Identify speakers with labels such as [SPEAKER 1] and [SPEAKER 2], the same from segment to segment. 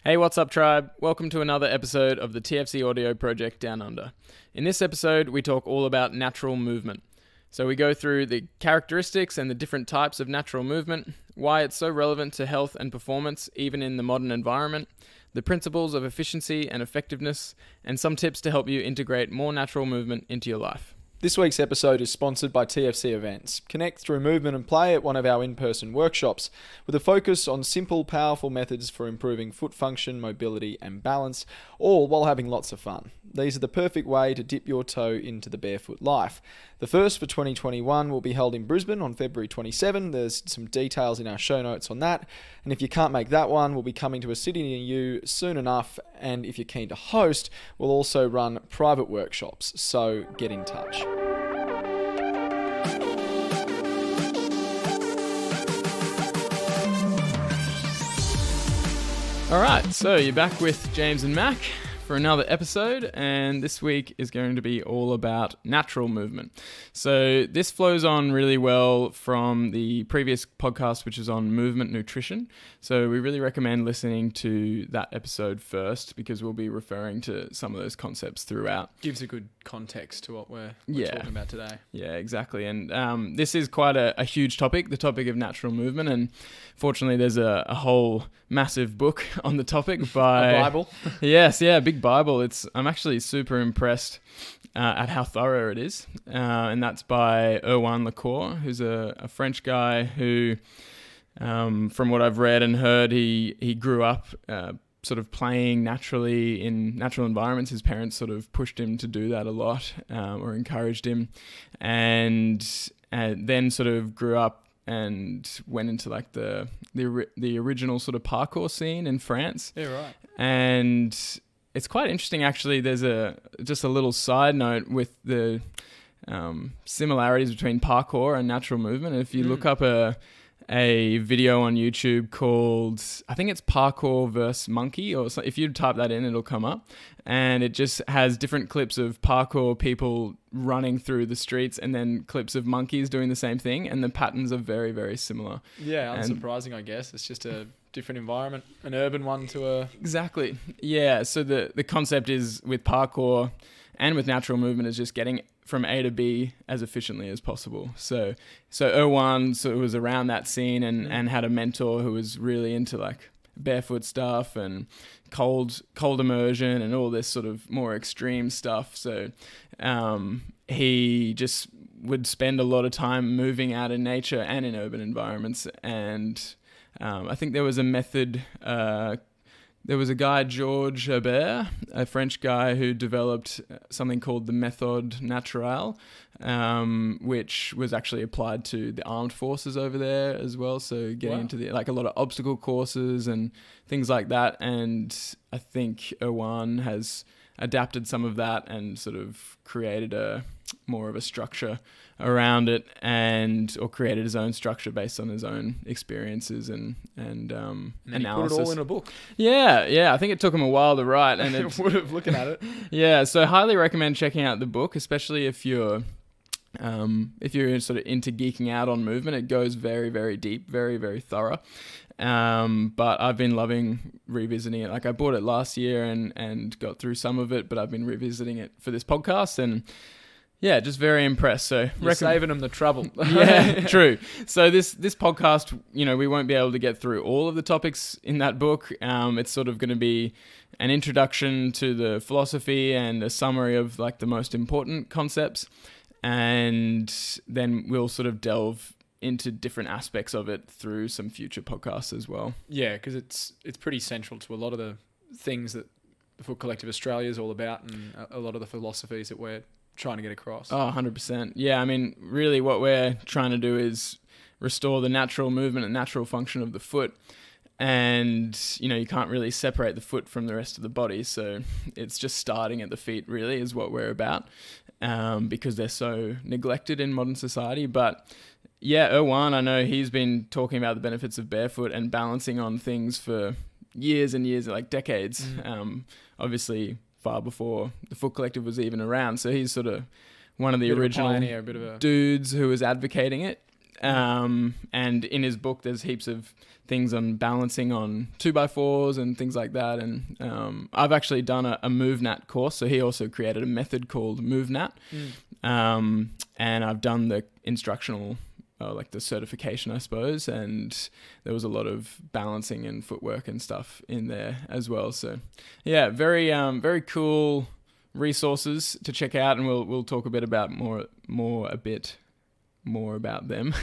[SPEAKER 1] Hey, what's up, tribe? Welcome to another episode of the TFC Audio Project Down Under. In this episode, we talk all about natural movement. So we go through the characteristics and the different types of natural movement, why it's so relevant to health and performance, even in the modern environment, the principles of efficiency and effectiveness, and some tips to help you integrate more natural movement into your life.
[SPEAKER 2] This week's episode is sponsored by TFC Events. Connect through movement and play at one of our in-person workshops with a focus on simple, powerful methods for improving foot function, mobility and balance, all while having lots of fun. These are the perfect way to dip your toe into the barefoot life. The first for 2021 will be held in Brisbane on February 27. There's some details in our show notes on that. And if you can't make that one, we'll be coming to a city near you soon enough. And if you're keen to host, we'll also run private workshops. So get in touch.
[SPEAKER 1] All right, so you're back with James and Mac for another episode, and this week is going to be all about natural movement. So this flows on really well from the previous podcast, which is on movement nutrition. So we really recommend listening to that episode first because we'll be referring to some of those concepts throughout.
[SPEAKER 2] Gives a good context to what we're talking about today.
[SPEAKER 1] Yeah, exactly. And this is quite a huge topic, the topic of natural movement. And fortunately, there's a whole massive book on the topic by...
[SPEAKER 2] A Bible?
[SPEAKER 1] Yes, yeah, big Bible. I'm actually super impressed at how thorough it is. And that's by Erwan, who's a French guy who, from what I've read and heard, he grew up sort of playing naturally in natural environments. His parents sort of pushed him to do that a lot, or encouraged him, and then sort of grew up and went into like the original sort of parkour scene in France.
[SPEAKER 2] Yeah, right.
[SPEAKER 1] And it's quite interesting, actually. There's just a little side note with the similarities between parkour and natural movement. If you look up a video on YouTube called, I think it's Parkour versus Monkey, or so, if you type that in, it'll come up. And it just has different clips of parkour people running through the streets and then clips of monkeys doing the same thing. And the patterns are very, very similar.
[SPEAKER 2] Yeah, unsurprising, I guess. It's just a different environment, an urban one to a...
[SPEAKER 1] Exactly. Yeah, so the concept is with parkour and with natural movement is just getting from A to B as efficiently as possible. So Erwan was around that scene and had a mentor who was really into like barefoot stuff and cold immersion and all this sort of more extreme stuff. So he just would spend a lot of time moving out in nature and in urban environments. And I think there was a method... There was a guy, Georges Herbert, a French guy who developed something called the method Naturale, which was actually applied to the armed forces over there as well. So getting into a lot of obstacle courses and things like that. And I think Erwan has adapted some of that and sort of created more of a structure around it, or created his own structure based on his own experiences and analysis.
[SPEAKER 2] Put it all in a book.
[SPEAKER 1] Yeah. I think it took him a while to write, and
[SPEAKER 2] it would have looking at it.
[SPEAKER 1] Yeah, so highly recommend checking out the book, especially if you're sort of into geeking out on movement. It goes very, very deep, very, very thorough. But I've been loving revisiting it. Like I bought it last year and got through some of it, but I've been revisiting it for this podcast and yeah, just very impressed. So
[SPEAKER 2] you're saving them the trouble.
[SPEAKER 1] Yeah, true. So this podcast, we won't be able to get through all of the topics in that book. It's sort of going to be an introduction to the philosophy and a summary of like the most important concepts. And then we'll sort of delve into different aspects of it through some future podcasts as well.
[SPEAKER 2] Yeah, because it's pretty central to a lot of the things that the Foot Collective Australia is all about, and a lot of the philosophies that we're trying to get across.
[SPEAKER 1] Oh, 100%. Yeah, I mean, really what we're trying to do is restore the natural movement and natural function of the foot. And, you can't really separate the foot from the rest of the body. So it's just starting at the feet really is what we're about, because they're so neglected in modern society. But yeah, Erwan, I know he's been talking about the benefits of barefoot and balancing on things for years and years, like decades. Obviously far before the Foot Collective was even around. So he's sort of one of the original dudes who was advocating it. And in his book, there's heaps of things on balancing on 2x4s and things like that. And I've actually done a MovNat course. So he also created a method called MovNat. And I've done the instructional, like the certification, I suppose. And there was a lot of balancing and footwork and stuff in there as well. So yeah, very cool resources to check out. And we'll talk a bit about more about them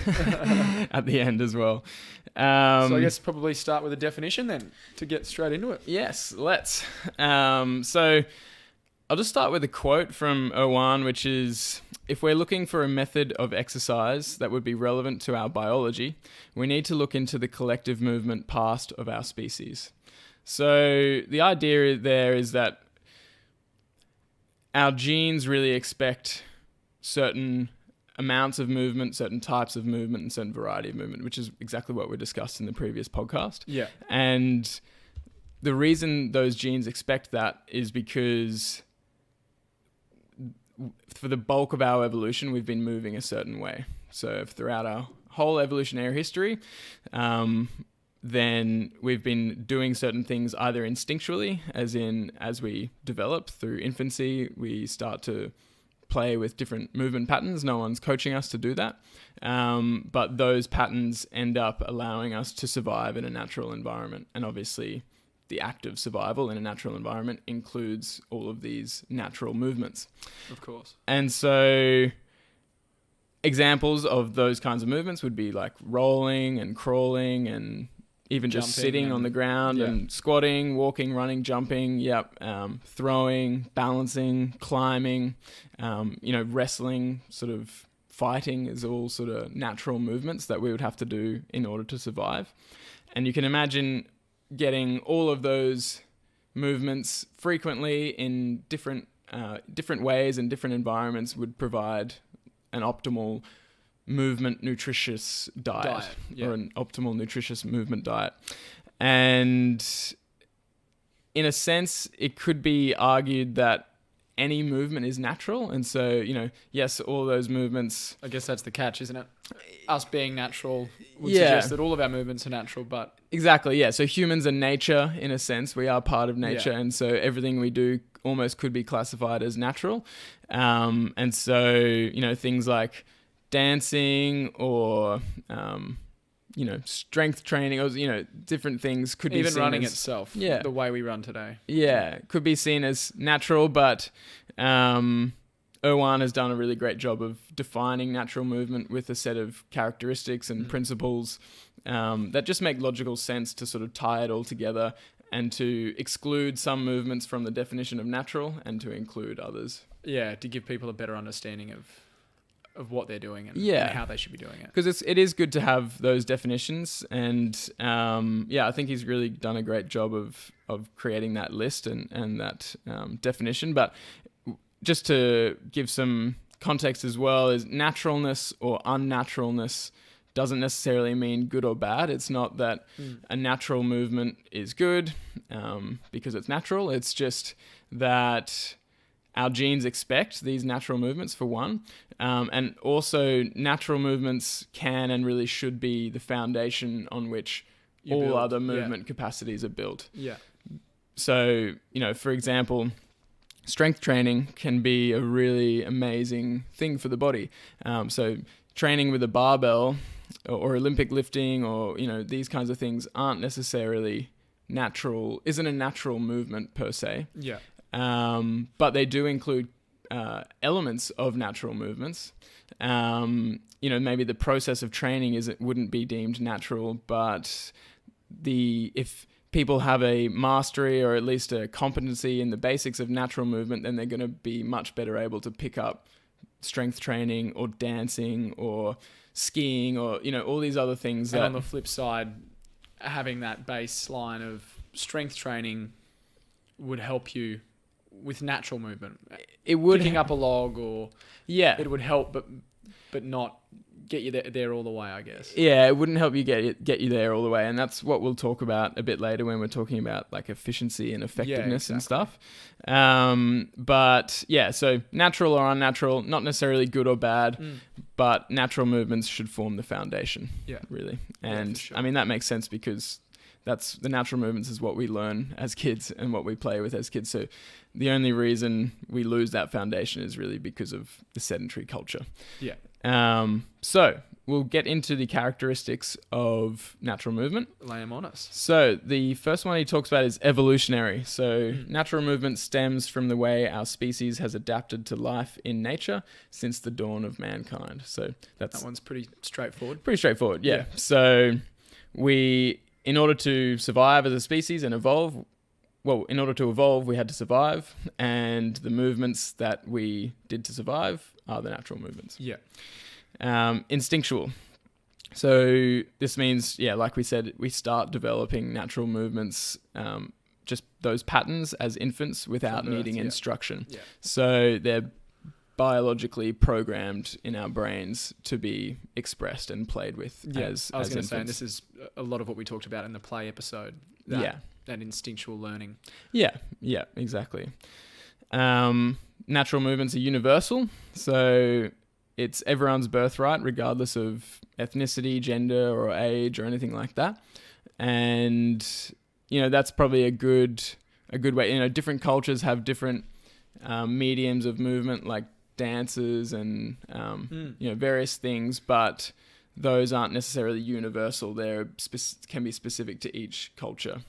[SPEAKER 1] at the end as well.
[SPEAKER 2] So I guess probably start with a definition then to get straight into it.
[SPEAKER 1] Yes, let's. So I'll just start with a quote from Erwan, which is, if we're looking for a method of exercise that would be relevant to our biology, we need to look into the collective movement past of our species. So the idea there is that our genes really expect certain amounts of movement, certain types of movement, and certain variety of movement, which is exactly what we discussed in the previous podcast.
[SPEAKER 2] Yeah.
[SPEAKER 1] And the reason those genes expect that is because for the bulk of our evolution, we've been moving a certain way. So throughout our whole evolutionary history, then we've been doing certain things either instinctually, as we develop through infancy, we start to play with different movement patterns. No one's coaching us to do that. But those patterns end up allowing us to survive in a natural environment. And obviously the act of survival in a natural environment includes all of these natural movements.
[SPEAKER 2] Of course. And
[SPEAKER 1] so examples of those kinds of movements would be like rolling and crawling and even just sitting on the ground and squatting, walking, running, jumping, throwing, balancing, climbing, wrestling, sort of fighting is all sort of natural movements that we would have to do in order to survive. And you can imagine getting all of those movements frequently in different ways and different environments would provide an optimal movement nutritious diet. Or an optimal nutritious movement diet. And in a sense, it could be argued that any movement is natural. And so, yes, all those movements...
[SPEAKER 2] I guess that's the catch, isn't it? Us being natural would suggest that all of our movements are natural, but...
[SPEAKER 1] Exactly, yeah. So humans are nature, in a sense. We are part of nature. And so everything we do almost could be classified as natural. And so, things like dancing or strength training or different things could be
[SPEAKER 2] even
[SPEAKER 1] seen
[SPEAKER 2] running
[SPEAKER 1] as,
[SPEAKER 2] itself the way we run today
[SPEAKER 1] could be seen as natural, but Erwan has done a really great job of defining natural movement with a set of characteristics and principles that just make logical sense to sort of tie it all together and to exclude some movements from the definition of natural and to include others.
[SPEAKER 2] To give people a better understanding of what they're doing and how they should be doing it.
[SPEAKER 1] Because it is good to have those definitions, and I think he's really done a great job of creating that list and that definition. But just to give some context as well, is naturalness or unnaturalness doesn't necessarily mean good or bad. It's not that a natural movement is good because it's natural. It's just that our genes expect these natural movements, for one. And also natural movements can and really should be the foundation on which all other movement capacities are built.
[SPEAKER 2] Yeah.
[SPEAKER 1] So, for example, strength training can be a really amazing thing for the body. So training with a barbell or Olympic lifting or, these kinds of things aren't necessarily natural, isn't a natural movement per se.
[SPEAKER 2] Yeah.
[SPEAKER 1] But they do include elements of natural movements. Maybe the process of training wouldn't be deemed natural, but if people have a mastery or at least a competency in the basics of natural movement, then they're going to be much better able to pick up strength training or dancing or skiing or all these other things.
[SPEAKER 2] And on the flip side, having that baseline of strength training would help you with natural movement. It would picking up a log or it would help, but not get you there all the way, I guess.
[SPEAKER 1] Yeah, it wouldn't help you get you there all the way, and that's what we'll talk about a bit later when we're talking about like efficiency and effectiveness and stuff. But so natural or unnatural, not necessarily good or bad, But natural movements should form the foundation.
[SPEAKER 2] Yeah.
[SPEAKER 1] Really.
[SPEAKER 2] Yeah,
[SPEAKER 1] And
[SPEAKER 2] for sure.
[SPEAKER 1] I mean, that makes sense because that's the natural movements is what we learn as kids and what we play with as kids. So the only reason we lose that foundation is really because of the sedentary culture.
[SPEAKER 2] Yeah.
[SPEAKER 1] So we'll get into the characteristics of natural movement.
[SPEAKER 2] Lay them on us.
[SPEAKER 1] So the first one he talks about is evolutionary. So natural movement stems from the way our species has adapted to life in nature since the dawn of mankind. So that
[SPEAKER 2] one's pretty straightforward.
[SPEAKER 1] Pretty straightforward, yeah. So in order to survive as a species and evolve, in order to evolve, we had to survive, and the movements that we did to survive are the natural movements.
[SPEAKER 2] Yeah.
[SPEAKER 1] Instinctual. So this means, like we said, we start developing natural movements, just those patterns as infants without needing instruction. Yeah. So they're biologically programmed in our brains to be expressed and played with as
[SPEAKER 2] I was going to
[SPEAKER 1] infants.
[SPEAKER 2] say, and this is a lot of what we talked about in the play episode. That instinctual learning. Yeah,
[SPEAKER 1] exactly. Natural movements are universal, so it's everyone's birthright, regardless of ethnicity, gender, or age, or anything like that. And that's probably a good way. Different cultures have different mediums of movement, like dances and various things, but those aren't necessarily universal. They're can be specific to each culture,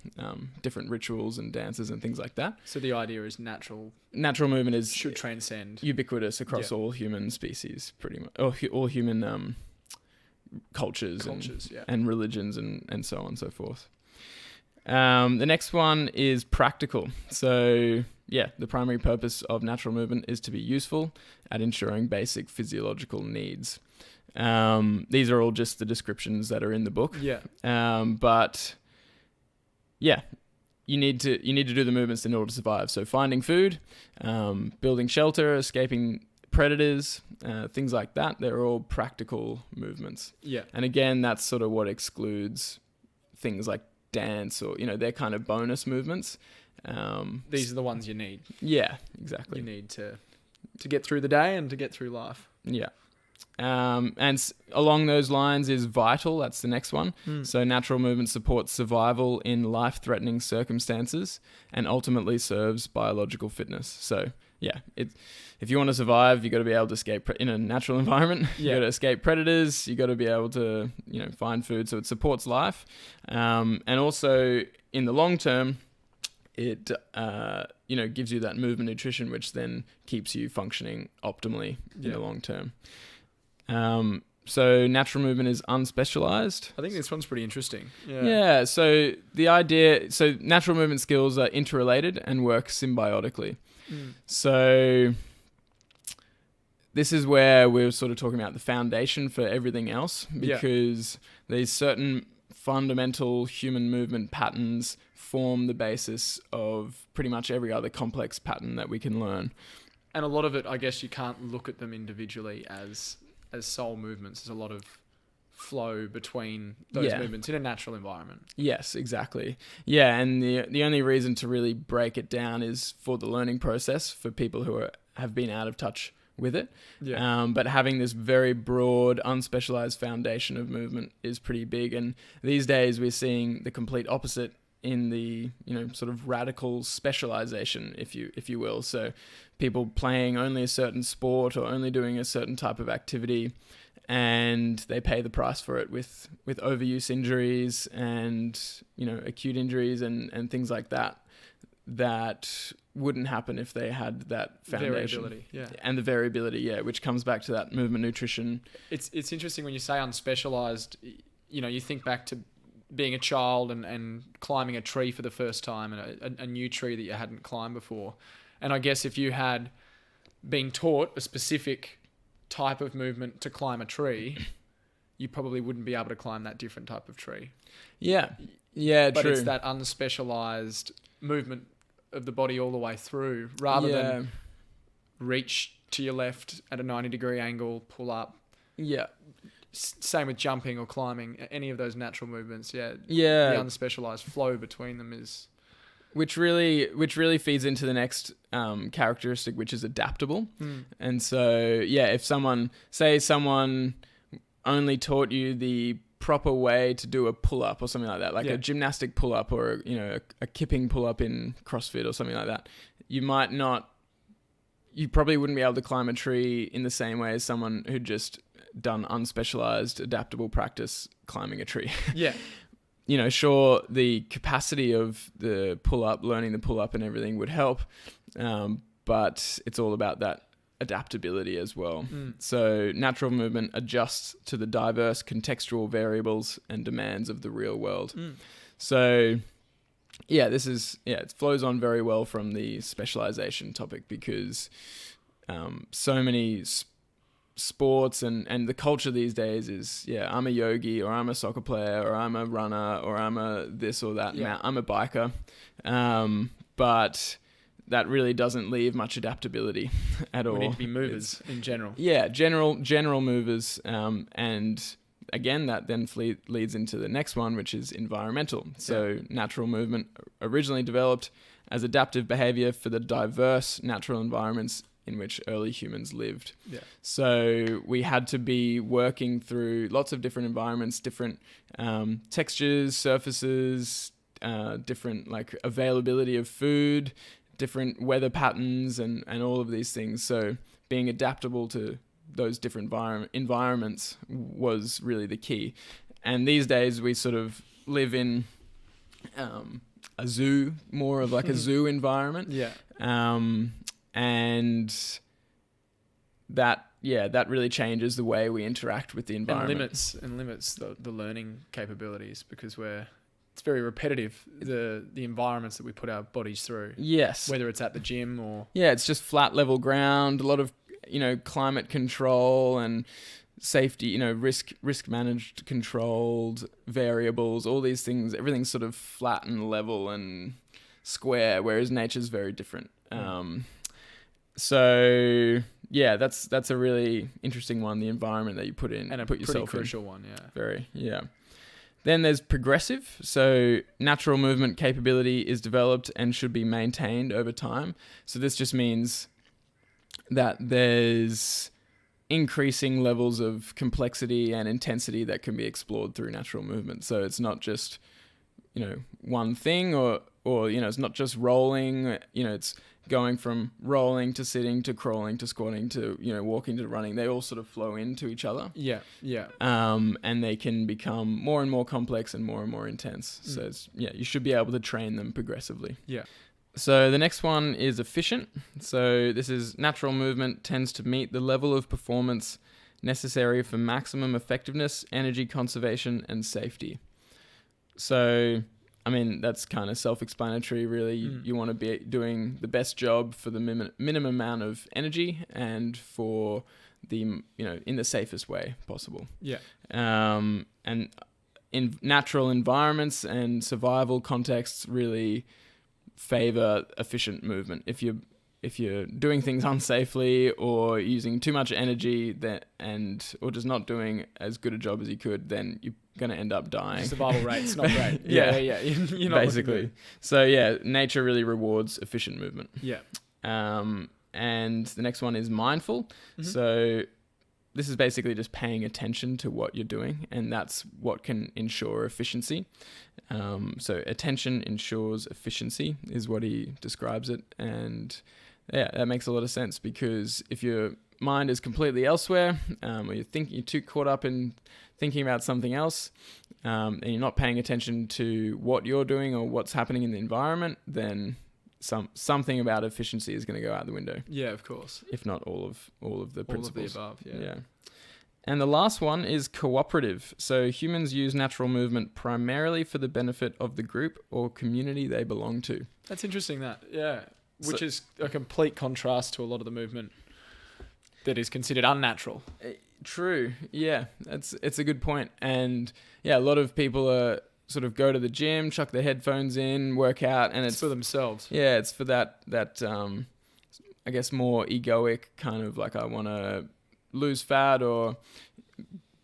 [SPEAKER 1] different rituals and dances and things like that.
[SPEAKER 2] So the idea is natural
[SPEAKER 1] movement
[SPEAKER 2] should transcend,
[SPEAKER 1] ubiquitous across all human species, pretty much, or all human cultures and religions and so on and so forth. The next one is practical. So the primary purpose of natural movement is to be useful at ensuring basic physiological needs. These are all just the descriptions that are in the book.
[SPEAKER 2] Yeah.
[SPEAKER 1] But you need to do the movements in order to survive. So finding food, building shelter, escaping predators, things like that. They're all practical movements.
[SPEAKER 2] Yeah.
[SPEAKER 1] And again, that's sort of what excludes things like dance or, they're kind of bonus movements.
[SPEAKER 2] These are the ones you need.
[SPEAKER 1] Yeah, exactly.
[SPEAKER 2] You need to get through the day and to get through life.
[SPEAKER 1] Yeah. And along those lines is vital. That's the next one. So natural movement supports survival in life-threatening circumstances and ultimately serves biological fitness. So if you want to survive, you got to be able to escape in a natural environment. You got to escape predators. You got to be able to find food. So it supports life, and also in the long term, it gives you that movement nutrition, which then keeps you functioning optimally in the long term. So natural movement is unspecialized.
[SPEAKER 2] I think this one's pretty interesting.
[SPEAKER 1] Yeah. So natural movement skills are interrelated and work symbiotically. So this is where we're sort of talking about the foundation for everything else, because these certain fundamental human movement patterns form the basis of pretty much every other complex pattern that we can learn.
[SPEAKER 2] And a lot of it, I guess, you can't look at them individually as sole movements. There's a lot of flow between those movements in a natural environment. Yes,
[SPEAKER 1] exactly. Yeah, and the only reason to really break it down is for the learning process for people who have been out of touch with it. But having this very broad, unspecialized foundation of movement is pretty big. And these days we're seeing the complete opposite in the sort of radical specialization, if you will. So people playing only a certain sport or only doing a certain type of activity, and they pay the price for it with overuse injuries and acute injuries and things like that wouldn't happen if they had that foundation. And the variability, which comes back to that movement nutrition.
[SPEAKER 2] It's interesting when you say unspecialized. You think back to being a child and climbing a tree for the first time, and a new tree that you hadn't climbed before. And I guess if you had been taught a specific type of movement to climb a tree, you probably wouldn't be able to climb that different type of tree.
[SPEAKER 1] But true.
[SPEAKER 2] It's that unspecialized movement of the body all the way through, rather than reach to your left at a 90-degree angle, pull up. Same with jumping or climbing, any of those natural movements. The unspecialized flow between them is
[SPEAKER 1] which really feeds into the next characteristic, which is adaptable. And so, if someone only taught you the proper way to do a pull-up or something like that, like a gymnastic pull-up or a kipping pull-up in CrossFit or something like that, you probably wouldn't be able to climb a tree in the same way as someone who'd just done unspecialized adaptable practice climbing a tree.
[SPEAKER 2] Yeah.
[SPEAKER 1] Sure, the capacity of the pull-up, learning the pull-up and everything would help, but it's all about that adaptability as well. So natural movement adjusts to the diverse contextual variables and demands of the real world. So it flows on very well from the specialization topic, because so many sports and the culture these days is I'm a yogi, or I'm a soccer player, or I'm a runner, or I'm a this or that. I'm a biker, but that really doesn't leave much adaptability at all.
[SPEAKER 2] We need to be movers in general.
[SPEAKER 1] General movers, and again, that then leads into the next one, which is environmental. So natural movement originally developed as adaptive behavior for the diverse natural environments in which early humans lived. So we had to be working through lots of different environments, different textures, surfaces, different like availability of food, different weather patterns, and all of these things. So being adaptable to those different environments was really the key. And these days we sort of live in a zoo, more of like a zoo environment. And that really changes the way we interact with the environment.
[SPEAKER 2] And limits the learning capabilities, because it's very repetitive, the environments that we put our bodies through.
[SPEAKER 1] Yes.
[SPEAKER 2] Whether it's at the gym or...
[SPEAKER 1] it's just flat level ground, a lot of, climate control and safety, risk managed, controlled variables, all these things, everything's sort of flat and level and square, whereas nature's very different. So that's a really interesting one, the environment that you put in,
[SPEAKER 2] and
[SPEAKER 1] put yourself in.
[SPEAKER 2] Pretty crucial one.
[SPEAKER 1] Very. Then there's progressive. So natural movement capability is developed and should be maintained over time. So this just means that there's increasing levels of complexity and intensity that can be explored through natural movement. So it's not just, one thing or it's not just rolling, it's going from rolling to sitting to crawling to squatting to, walking to running. They all sort of flow into each other. And they can become more and more complex and more intense. So it's, you should be able to train them progressively. So the next one is efficient. So this is natural movement tends to meet the level of performance necessary for maximum effectiveness, energy conservation, and safety. So, I mean, that's kind of self-explanatory, really. You want to be doing the best job for the minimum amount of energy and for the, in the safest way possible. And in natural environments and survival contexts really favor efficient movement. If you're doing things unsafely or using too much energy or just not doing as good a job as you could, then you're going to end up dying.
[SPEAKER 2] Survival rate's not great. You're not
[SPEAKER 1] basically. So nature really rewards efficient movement. And the next one is mindful. So this is basically just paying attention to what you're doing, and that's what can ensure efficiency. So attention ensures efficiency is what he describes it. And that makes a lot of sense, because if your mind is completely elsewhere, or you're too caught up in thinking about something else, and you're not paying attention to what you're doing or what's happening in the environment, then something about efficiency is going to go out the window.
[SPEAKER 2] Of course.
[SPEAKER 1] If not all of the principles.
[SPEAKER 2] All of the above.
[SPEAKER 1] And the last one is cooperative. So humans use natural movement primarily for the benefit of the group or community they belong to.
[SPEAKER 2] That's interesting, which is a complete contrast to a lot of the movement that is considered unnatural.
[SPEAKER 1] True. It's a good point. And a lot of people sort of go to the gym, chuck their headphones in, work out, and it's
[SPEAKER 2] for themselves.
[SPEAKER 1] It's for that I guess more egoic kind of like, I want to lose fat or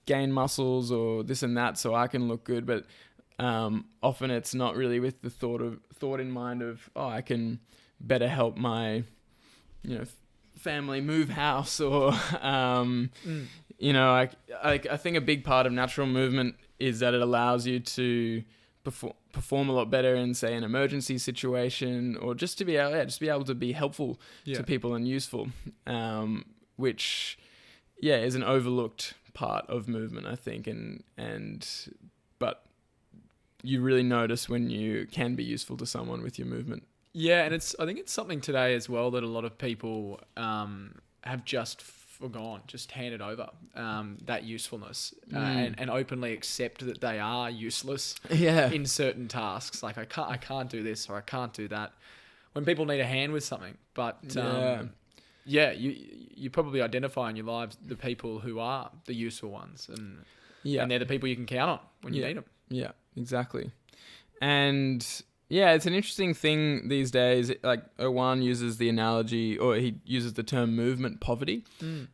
[SPEAKER 1] gain muscles or this and that so I can look good. But often it's not really with the thought in mind of, oh, I can better help my, family move house, or I think a big part of natural movement is that it allows you to perform a lot better in, say, an emergency situation, or just to be able to be helpful to people and useful, which is an overlooked part of movement, I think, but you really notice when you can be useful to someone with your movement.
[SPEAKER 2] Yeah, and I think it's something today as well that a lot of people have just forgone, just handed over that usefulness, and openly accept that they are useless in certain tasks. Like, I can't do this, or I can't do that, when people need a hand with something. But you probably identify in your lives the people who are the useful ones, and they're the people you can count on when you need them.
[SPEAKER 1] Yeah, exactly. And it's an interesting thing these days. Like, Erwan uses the analogy, or he uses the term movement poverty,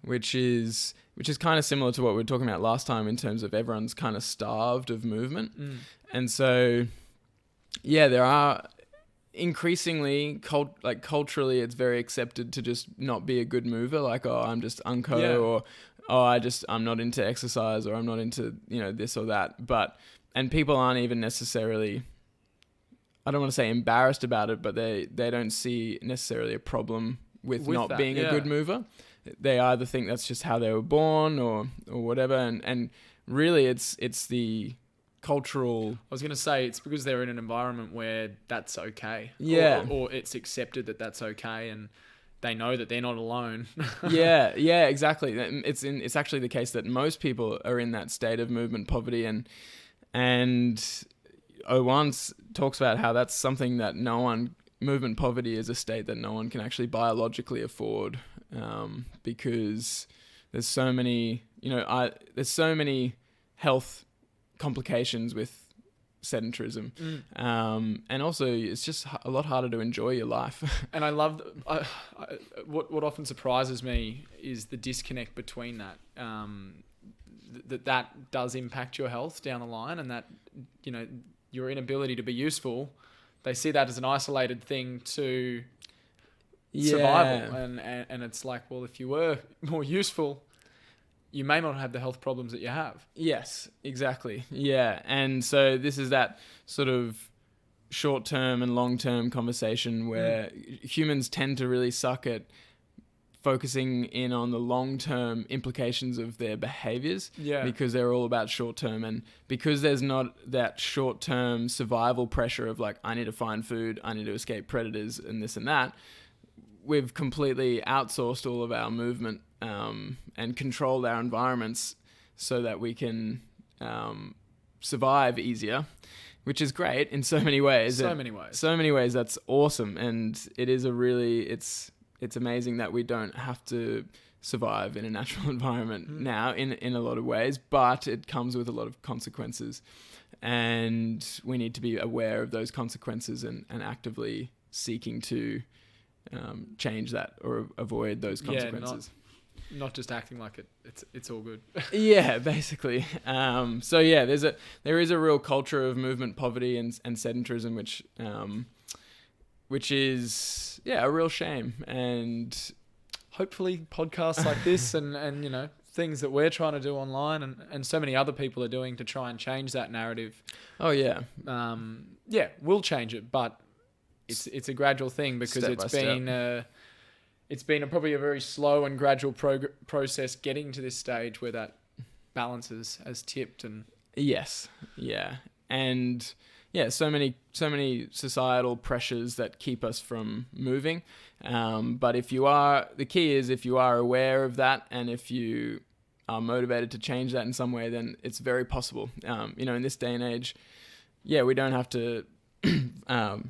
[SPEAKER 1] which is kind of similar to what we were talking about last time in terms of everyone's kind of starved of movement. And so, there are increasingly culturally, it's very accepted to just not be a good mover. Like, oh, I'm just unco, or oh, I'm not into exercise, or I'm not into this or that. And people aren't even necessarily, I don't want to say embarrassed about it, but they don't see necessarily a problem with not being a good mover. They either think that's just how they were born, or whatever. And really, it's the cultural. I
[SPEAKER 2] was going to say, it's because they're in an environment where that's okay. Or it's accepted that that's okay, and they know that they're not alone.
[SPEAKER 1] Yeah, exactly. It's actually the case that most people are in that state of movement poverty, and Erwan talks about how that's something that movement poverty is a state that no one can actually biologically afford, because there's so many health complications with sedentarism, and also it's just a lot harder to enjoy your life.
[SPEAKER 2] And I love what often surprises me is the disconnect between that. That does impact your health down the line, and that your inability to be useful, they see that as an isolated thing to survival, and it's like, well, if you were more useful, you may not have the health problems that you have.
[SPEAKER 1] Yes, exactly. Yeah, and so this is that sort of short-term and long-term conversation where humans tend to really suck at focusing in on the long-term implications of their behaviors, because they're all about short-term, and because there's not that short-term survival pressure of like, I need to find food, I need to escape predators, and this and that. We've completely outsourced all of our movement, and controlled our environments so that we can survive easier, which is great in so many ways. So many ways, that's awesome, and it is it's amazing that we don't have to survive in a natural environment now in a lot of ways, but it comes with a lot of consequences, and we need to be aware of those consequences and actively seeking to change that or avoid those consequences.
[SPEAKER 2] Not just acting like it's all good.
[SPEAKER 1] Basically. There is a real culture of movement poverty and sedentarism, which is a real shame. And
[SPEAKER 2] hopefully podcasts like this and things that we're trying to do online and so many other people are doing to try and change that narrative.
[SPEAKER 1] Oh yeah.
[SPEAKER 2] We'll change it, but it's a gradual thing, because it's been probably a very slow and gradual process getting to this stage where that balance has tipped. And
[SPEAKER 1] yes, and so many societal pressures that keep us from moving. But the key is if you are aware of that, and if you are motivated to change that in some way, then it's very possible. In this day and age, we don't have to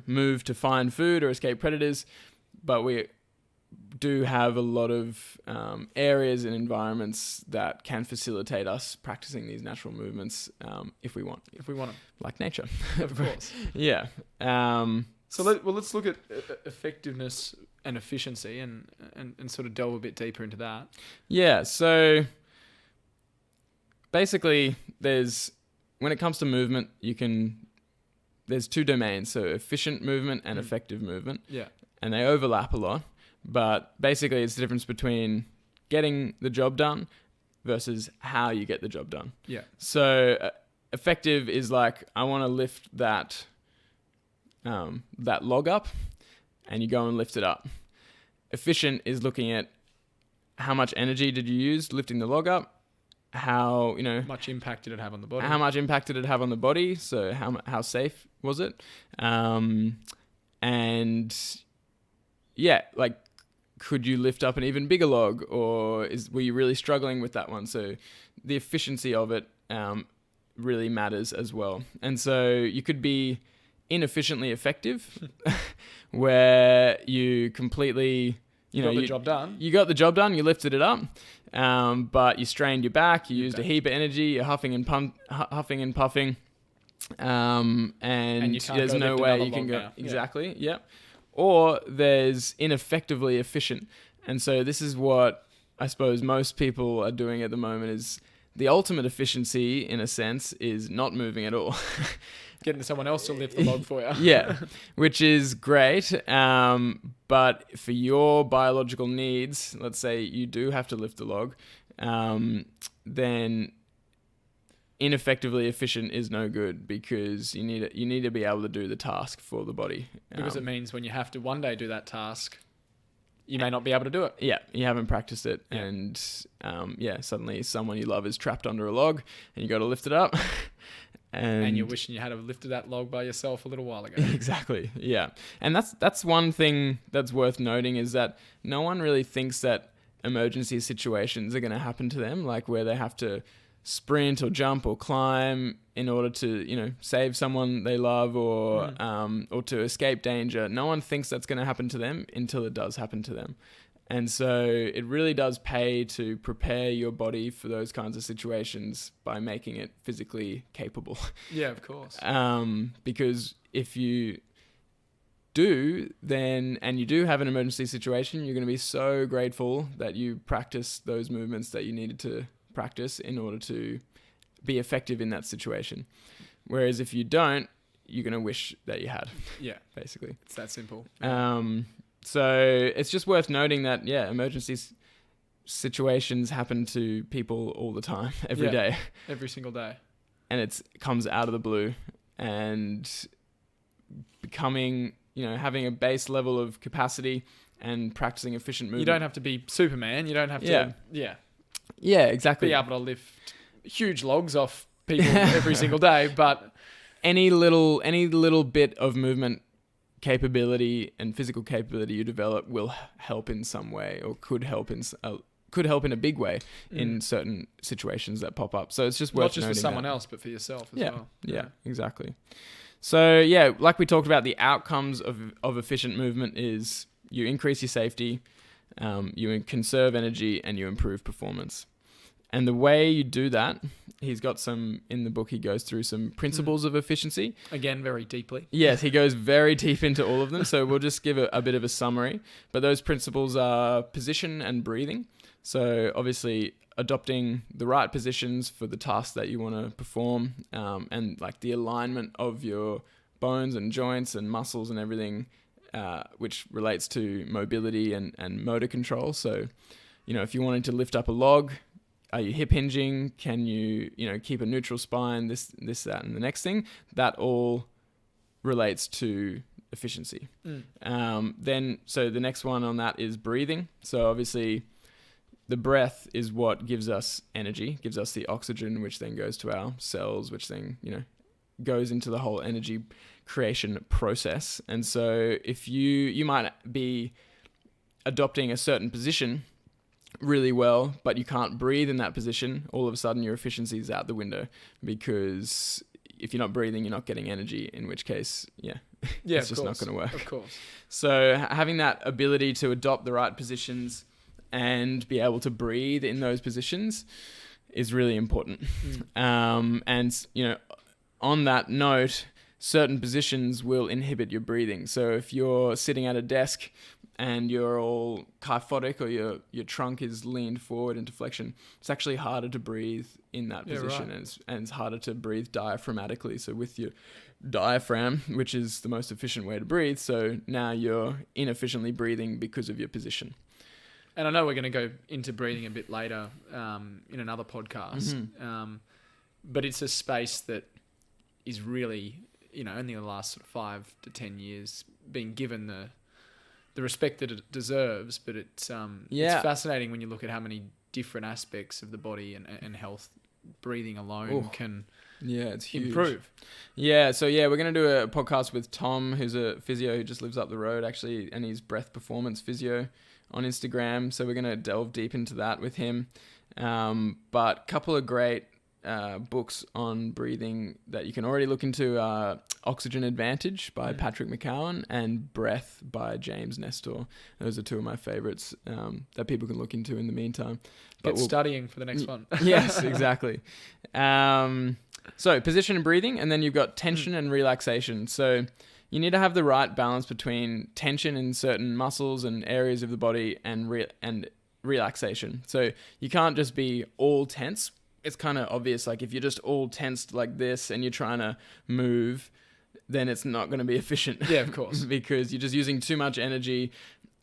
[SPEAKER 1] move to find food or escape predators, but we do have a lot of areas and environments that can facilitate us practicing these natural movements if we want them, like nature.
[SPEAKER 2] Of course. So let's look at effectiveness and efficiency and sort of delve a bit deeper into that.
[SPEAKER 1] So basically when it comes to movement, you can there's two domains, so efficient movement and effective movement.
[SPEAKER 2] Yeah.
[SPEAKER 1] And they overlap a lot, but basically it's the difference between getting the job done versus how you get the job done.
[SPEAKER 2] Yeah.
[SPEAKER 1] So effective is like, I want to lift that log up, and you go and lift it up. Efficient is looking at how much energy did you use lifting the log up, how
[SPEAKER 2] much impact did it have on the body?
[SPEAKER 1] How much impact did it have on the body? So how safe was it? And yeah, like, could you lift up an even bigger log, or were you really struggling with that one? So the efficiency of it really matters as well. And so you could be inefficiently effective, where you completely you got
[SPEAKER 2] the job done.
[SPEAKER 1] You got the job done. You lifted it up, but you strained your back. You used a heap of energy. You're huffing and puffing, and there's no way you can go exactly. Yeah. Or there's ineffectively efficient, and so this is what I suppose most people are doing at the moment. Is the ultimate efficiency, in a sense, is not moving at all.
[SPEAKER 2] Getting someone else to lift the log for you.
[SPEAKER 1] Yeah, which is great. But for your biological needs, let's say you do have to lift the log, then ineffectively efficient is no good, because you need to be able to do the task for the body.
[SPEAKER 2] Because it means when you have to one day do that task, you may not be able to do it.
[SPEAKER 1] Yeah, you haven't practiced it,
[SPEAKER 2] Yeah.
[SPEAKER 1] and suddenly someone you love is trapped under a log, and you got to lift it up. And
[SPEAKER 2] you're wishing you had lifted that log by yourself a little while ago.
[SPEAKER 1] Exactly. Yeah. And that's one thing that's worth noting, is that no one really thinks that emergency situations are going to happen to them, like where they have to sprint or jump or climb in order to, save someone they love, or to escape danger. No one thinks that's going to happen to them until it does happen to them. And so it really does pay to prepare your body for those kinds of situations by making it physically capable.
[SPEAKER 2] Yeah, of course.
[SPEAKER 1] Because if you do, and you do have an emergency situation, you're going to be so grateful that you practice those movements that you needed to practice in order to be effective in that situation. Whereas if you don't, you're going to wish that you had. Yeah, basically.
[SPEAKER 2] It's that simple.
[SPEAKER 1] So it's just worth noting that, emergency situations happen to people all the time, every day.
[SPEAKER 2] Every single day.
[SPEAKER 1] And it comes out of the blue, and becoming, having a base level of capacity and practicing efficient movement.
[SPEAKER 2] You don't have to be Superman. You don't have to,
[SPEAKER 1] Yeah, exactly.
[SPEAKER 2] be able to lift huge logs off people every single day, but
[SPEAKER 1] any little bit of movement capability and physical capability you develop will help in some way, or could help in a big way in certain situations that pop up. So it's just worth
[SPEAKER 2] not just
[SPEAKER 1] noting
[SPEAKER 2] for someone
[SPEAKER 1] that.
[SPEAKER 2] else, but for yourself as well.
[SPEAKER 1] Yeah, exactly. So like we talked about, the outcomes of efficient movement is you increase your safety, you conserve energy, and you improve performance. And the way you do that, he's got some, in the book, he goes through some principles of efficiency.
[SPEAKER 2] Again, very deeply.
[SPEAKER 1] Yes, he goes very deep into all of them. So we'll just give a bit of a summary. But those principles are position and breathing. So obviously adopting the right positions for the task that you want to perform, and like the alignment of your bones and joints and muscles and everything, which relates to mobility and motor control. So, if you wanted to lift up a log, are you hip hinging? Can you, keep a neutral spine? This, that, and the next thing. That all relates to efficiency. So the next one on that is breathing. So obviously, the breath is what gives us energy, gives us the oxygen, which then goes to our cells, which then, goes into the whole energy creation process. And so if you might be adopting a certain position really well, but you can't breathe in that position, all of a sudden your efficiency is out the window, because if you're not breathing, you're not getting energy, in which case, it's just not going to work.
[SPEAKER 2] Of course.
[SPEAKER 1] So having that ability to adopt the right positions and be able to breathe in those positions is really important. And, on that note, certain positions will inhibit your breathing. So if you're sitting at a desk and you're all kyphotic, or your trunk is leaned forward into flexion, it's actually harder to breathe in that position, right. and it's harder to breathe diaphragmatically. So with your diaphragm, which is the most efficient way to breathe, so now you're inefficiently breathing because of your position.
[SPEAKER 2] And I know we're going to go into breathing a bit later in another podcast, but it's a space that is really, only in the last sort of 5 to 10 years being given the respect that it deserves. But it's fascinating when you look at how many different aspects of the body and health breathing alone can
[SPEAKER 1] it's huge.
[SPEAKER 2] Improve.
[SPEAKER 1] Yeah, so we're going to do a podcast with Tom, who's a physio who just lives up the road actually, and he's breath performance physio on Instagram. So we're going to delve deep into that with him. But a couple of great books on breathing that you can already look into are Oxygen Advantage by Patrick McCowan and Breath by James Nestor. Those are two of my favorites that people can look into in the meantime.
[SPEAKER 2] But studying for the next one.
[SPEAKER 1] Yes, exactly. So position and breathing, and then you've got tension and relaxation. So you need to have the right balance between tension in certain muscles and areas of the body and relaxation. So you can't just be all tense. It's kind of obvious, like if you're just all tensed like this and you're trying to move, then it's not going to be efficient.
[SPEAKER 2] Yeah, of course.
[SPEAKER 1] Because you're just using too much energy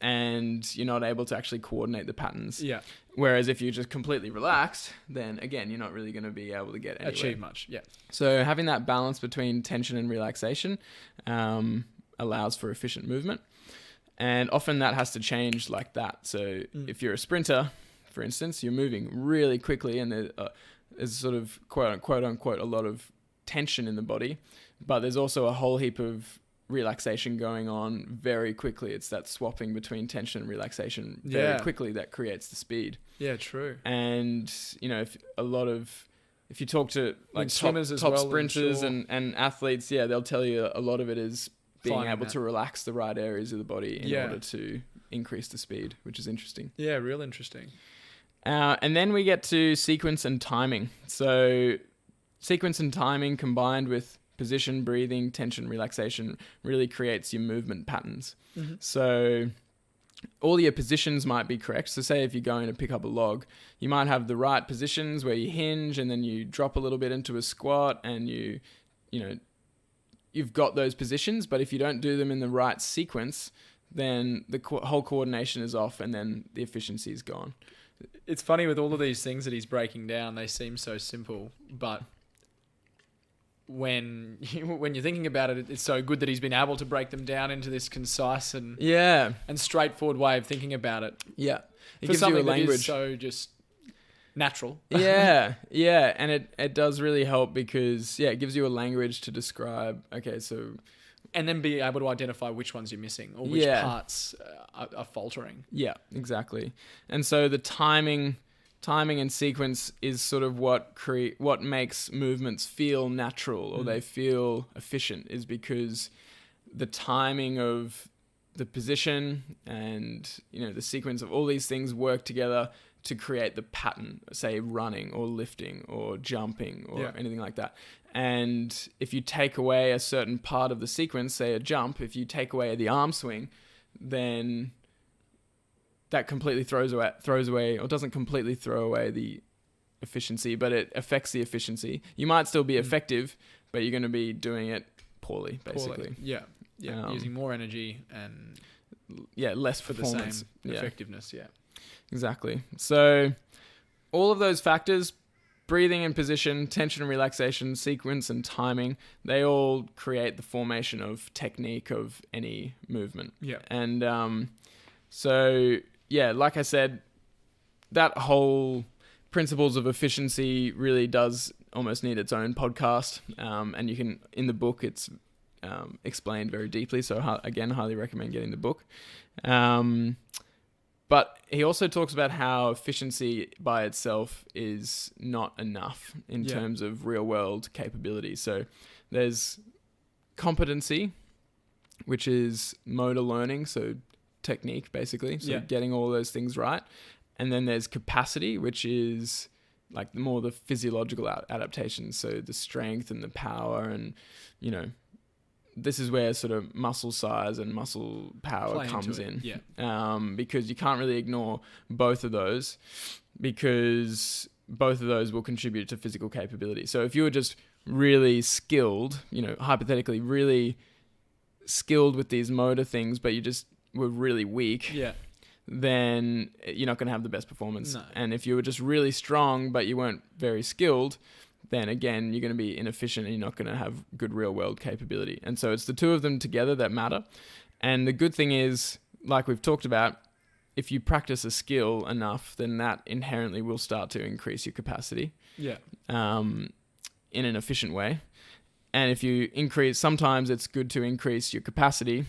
[SPEAKER 1] and you're not able to actually coordinate the patterns.
[SPEAKER 2] Yeah.
[SPEAKER 1] Whereas if you're just completely relaxed, then again, you're not really going to be able to get anywhere.
[SPEAKER 2] Achieve much, yeah.
[SPEAKER 1] So having that balance between tension and relaxation allows for efficient movement. And often that has to change like that. So if you're a sprinter, for instance, you're moving really quickly and there's sort of quote unquote a lot of tension in the body, but there's also a whole heap of relaxation going on very quickly. It's that swapping between tension and relaxation very quickly that creates the speed.
[SPEAKER 2] Yeah, true.
[SPEAKER 1] And if you talk to like
[SPEAKER 2] swimmers
[SPEAKER 1] top sprinters and athletes, they'll tell you a lot of it is being able to relax the right areas of the body in order to increase the speed, which is interesting.
[SPEAKER 2] Yeah, real interesting.
[SPEAKER 1] And then we get to sequence and timing. So sequence and timing combined with position, breathing, tension, relaxation really creates your movement patterns. Mm-hmm. So all your positions might be correct. So say if you're going to pick up a log, you might have the right positions where you hinge and then you drop a little bit into a squat and you've got those positions. But if you don't do them in the right sequence, then the whole coordination is off and then the efficiency is gone.
[SPEAKER 2] It's funny with all of these things that he's breaking down, they seem so simple, but when you're thinking about it, it's so good that he's been able to break them down into this concise and straightforward way of thinking about it.
[SPEAKER 1] Yeah.
[SPEAKER 2] It gives you a language that is so just natural.
[SPEAKER 1] Yeah. And it does really help because, it gives you a language to describe,
[SPEAKER 2] and then be able to identify which ones you're missing or which parts are faltering.
[SPEAKER 1] Yeah, exactly. And so the timing and sequence is sort of what makes movements feel natural or they feel efficient, is because the timing of the position and the sequence of all these things work together to create the pattern, say running or lifting or jumping or anything like that. And if you take away a certain part of the sequence, say a jump, if you take away the arm swing, then that completely throws away, or doesn't completely throw away the efficiency, but it affects the efficiency. You might still be effective, but you're going to be doing it poorly, basically.
[SPEAKER 2] Yeah. Using more energy and
[SPEAKER 1] less
[SPEAKER 2] for
[SPEAKER 1] performance.
[SPEAKER 2] The same effectiveness. Yeah,
[SPEAKER 1] exactly. So all of those factors, breathing and position, tension and relaxation, sequence and timing, they all create the formation of technique of any movement.
[SPEAKER 2] Yeah.
[SPEAKER 1] And like I said, that whole principles of efficiency really does almost need its own podcast. And you can, in the book, it's explained very deeply. So again, highly recommend getting the book. But he also talks about how efficiency by itself is not enough in terms of real world capability. So there's competency, which is motor learning, so technique basically, so getting all those things right. And then there's capacity, which is like more the physiological adaptations, so the strength and the power and this is where sort of muscle size and muscle power
[SPEAKER 2] Play
[SPEAKER 1] comes
[SPEAKER 2] into
[SPEAKER 1] in.
[SPEAKER 2] it, yeah.
[SPEAKER 1] Because you can't really ignore both of those, because both of those will contribute to physical capability. So if you were just really skilled, hypothetically really skilled with these motor things, but you just were really weak, then you're not going to have the best performance.
[SPEAKER 2] No.
[SPEAKER 1] And if you were just really strong, but you weren't very skilled, then again, you're going to be inefficient and you're not going to have good real world capability. And so it's the two of them together that matter. And the good thing is, like we've talked about, if you practice a skill enough, then that inherently will start to increase your capacity in an efficient way. And if you sometimes it's good to increase your capacity,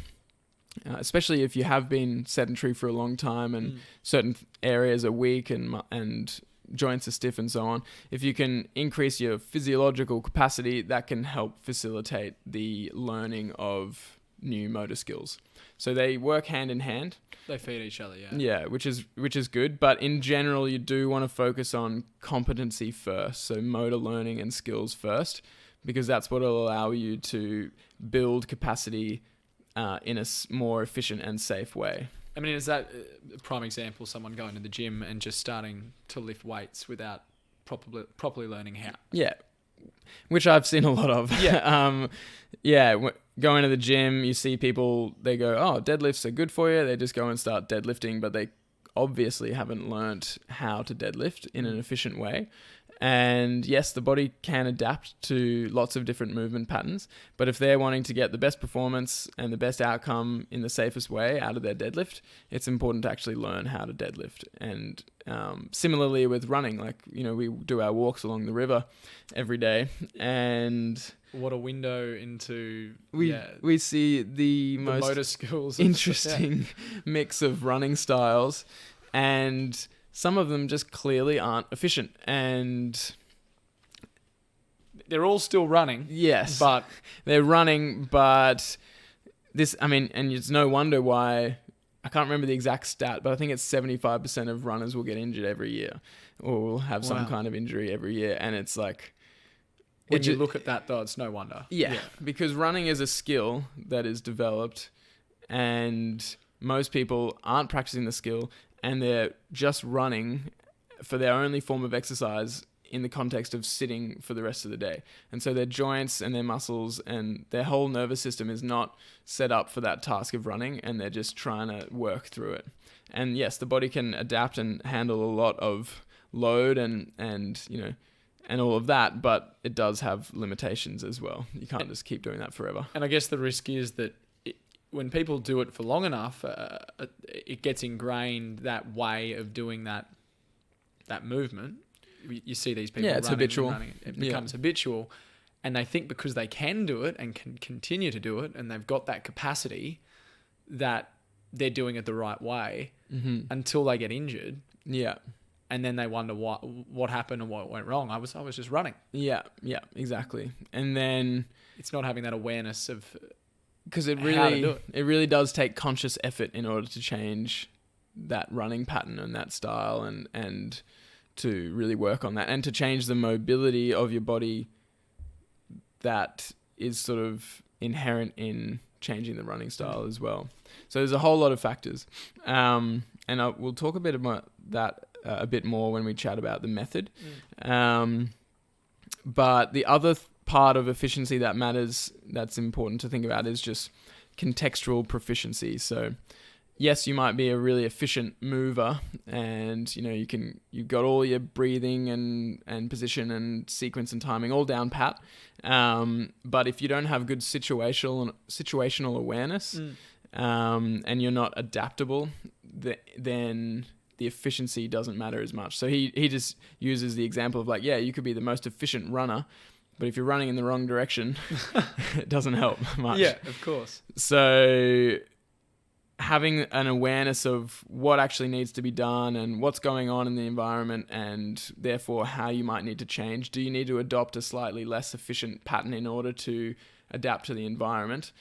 [SPEAKER 1] especially if you have been sedentary for a long time and certain areas are weak and joints are stiff and so on. If you can increase your physiological capacity, that can help facilitate the learning of new motor skills. So they work hand in hand.
[SPEAKER 2] They feed each other, yeah.
[SPEAKER 1] Yeah, which is good. But in general, you do want to focus on competency first. So motor learning and skills first, because that's what will allow you to build capacity in a more efficient and safe way.
[SPEAKER 2] I mean, is that a prime example, someone going to the gym and just starting to lift weights without properly learning how?
[SPEAKER 1] Yeah, which I've seen a lot of. Going to the gym, you see people, they go, oh, deadlifts are good for you. They just go and start deadlifting, but they obviously haven't learnt how to deadlift in an efficient way. And yes, the body can adapt to lots of different movement patterns, but if they're wanting to get the best performance and the best outcome in the safest way out of their deadlift, it's important to actually learn how to deadlift. And similarly with running, we do our walks along the river every day, and
[SPEAKER 2] what a window into
[SPEAKER 1] we see the most
[SPEAKER 2] motor skills,
[SPEAKER 1] interesting mix of running styles, and some of them just clearly aren't efficient, and
[SPEAKER 2] they're all still running.
[SPEAKER 1] Yes,
[SPEAKER 2] but
[SPEAKER 1] they're running. But and it's no wonder why. I can't remember the exact stat, but I think it's 75% of runners will get injured every year, or will have some kind of injury every year. And it's like,
[SPEAKER 2] when you look at that, though, it's no wonder.
[SPEAKER 1] Yeah, because running is a skill that is developed, and most people aren't practicing the skill, and they're just running for their only form of exercise in the context of sitting for the rest of the day. And so their joints and their muscles and their whole nervous system is not set up for that task of running, and they're just trying to work through it. And yes, the body can adapt and handle a lot of load and all of that, but it does have limitations as well. You can't just keep doing that forever.
[SPEAKER 2] And I guess the risk is that when people do it for long enough, it gets ingrained, that way of doing that movement. You see these people
[SPEAKER 1] it's habitual.
[SPEAKER 2] running. It becomes habitual, and they think because they can do it and can continue to do it, and they've got that capacity, that they're doing it the right way until they get injured. Yeah. And then they wonder what happened and what went wrong. I was just running.
[SPEAKER 1] Yeah, exactly. And then
[SPEAKER 2] it's not having that awareness of,
[SPEAKER 1] because it really does take conscious effort in order to change that running pattern and that style, and to really work on that, and to change the mobility of your body that is sort of inherent in changing the running style as well. So there's a whole lot of factors, and we'll talk a bit about that a bit more when we chat about the method. But the other part of efficiency that matters, that's important to think about, is just contextual proficiency. So yes, you might be a really efficient mover, and you've got all your breathing and position and sequence and timing all down pat. But if you don't have good situational awareness, and you're not adaptable, then the efficiency doesn't matter as much. So he just uses the example of you could be the most efficient runner, but if you're running in the wrong direction, it doesn't help much.
[SPEAKER 2] Yeah, of course.
[SPEAKER 1] So having an awareness of what actually needs to be done and what's going on in the environment, and therefore how you might need to change. Do you need to adopt a slightly less efficient pattern in order to adapt to the environment?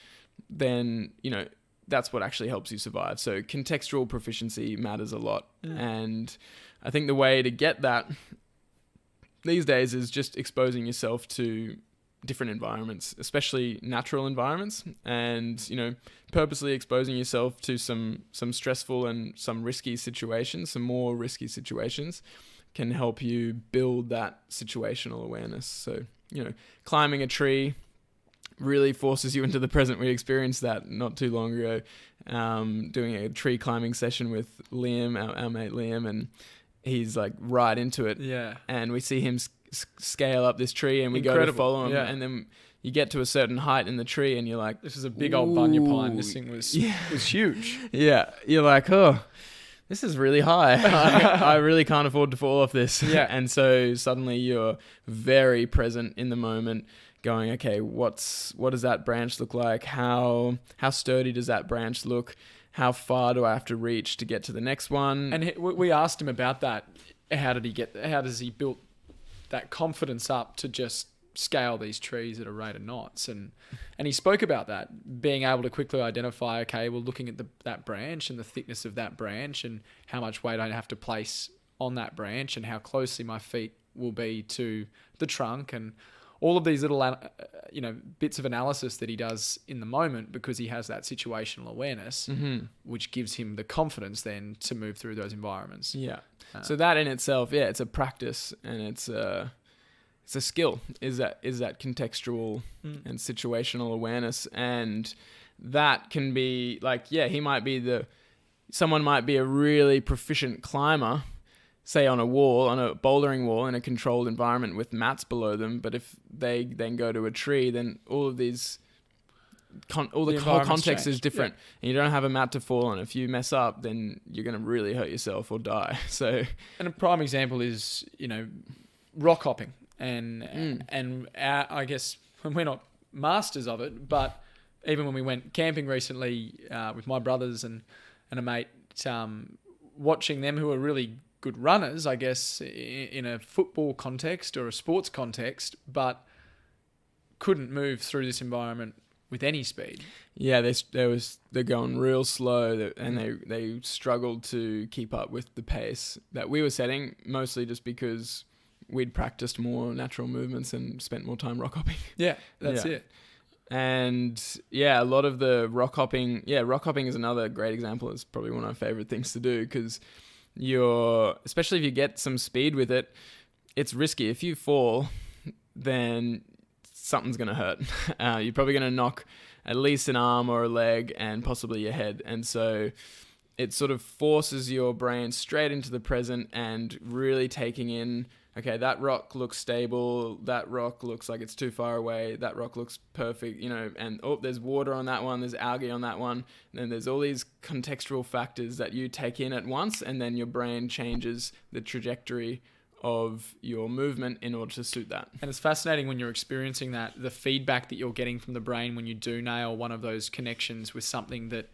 [SPEAKER 1] Then, that's what actually helps you survive. So contextual proficiency matters a lot. And I think the way to get that these days is just exposing yourself to different environments, especially natural environments, and purposely exposing yourself to some stressful and some risky situations, some more risky situations, can help you build that situational awareness. So climbing a tree really forces you into the present. We experienced that not too long ago, doing a tree climbing session with Liam, our mate Liam, and he's like right into it.
[SPEAKER 2] Yeah.
[SPEAKER 1] And we see him scale up this tree, and we go to follow him, and then you get to a certain height in the tree, and you're like,
[SPEAKER 2] this is a big old bunya pine. This thing was huge.
[SPEAKER 1] Yeah. You're like, oh, this is really high. I really can't afford to fall off this.
[SPEAKER 2] Yeah.
[SPEAKER 1] And so suddenly you're very present in the moment, going, okay, what does that branch look like? How sturdy does that branch look? How far do I have to reach to get to the next one?
[SPEAKER 2] And we asked him about that. How does he build that confidence up to just scale these trees at a rate of knots? And he spoke about that, being able to quickly identify, okay, well, looking at that branch and the thickness of that branch and how much weight I have to place on that branch and how closely my feet will be to the trunk, and all of these little bits of analysis that he does in the moment, because he has that situational awareness, which gives him the confidence then to move through those environments.
[SPEAKER 1] Yeah. So that in itself, it's a practice, and it's a skill, is that contextual and situational awareness. And that can be like, someone might be a really proficient climber, say on a bouldering wall in a controlled environment with mats below them. But if they then go to a tree, then all of these, the whole context is different, and you don't have a mat to fall on. If you mess up, then you're going to really hurt yourself or die. So,
[SPEAKER 2] and a prime example is, rock hopping. And I guess we're not masters of it, but even when we went camping recently with my brothers and a mate, watching them who are really good runners, I guess, in a football context or a sports context, but couldn't move through this environment with any speed.
[SPEAKER 1] Yeah, they're going real slow, and they struggled to keep up with the pace that we were setting, mostly just because we'd practiced more natural movements and spent more time rock hopping.
[SPEAKER 2] Yeah, that's it.
[SPEAKER 1] And a lot of the rock hopping is another great example. It's probably one of my favorite things to do, because especially if you get some speed with it, it's risky. If you fall, then something's going to hurt. You're probably going to knock at least an arm or a leg and possibly your head. And so it sort of forces your brain straight into the present and really taking in, okay, that rock looks stable, that rock looks like it's too far away, that rock looks perfect, and there's water on that one, there's algae on that one, and then there's all these contextual factors that you take in at once, and then your brain changes the trajectory of your movement in order to suit that. And
[SPEAKER 2] it's fascinating when you're experiencing that, the feedback that you're getting from the brain when you do nail one of those connections with something that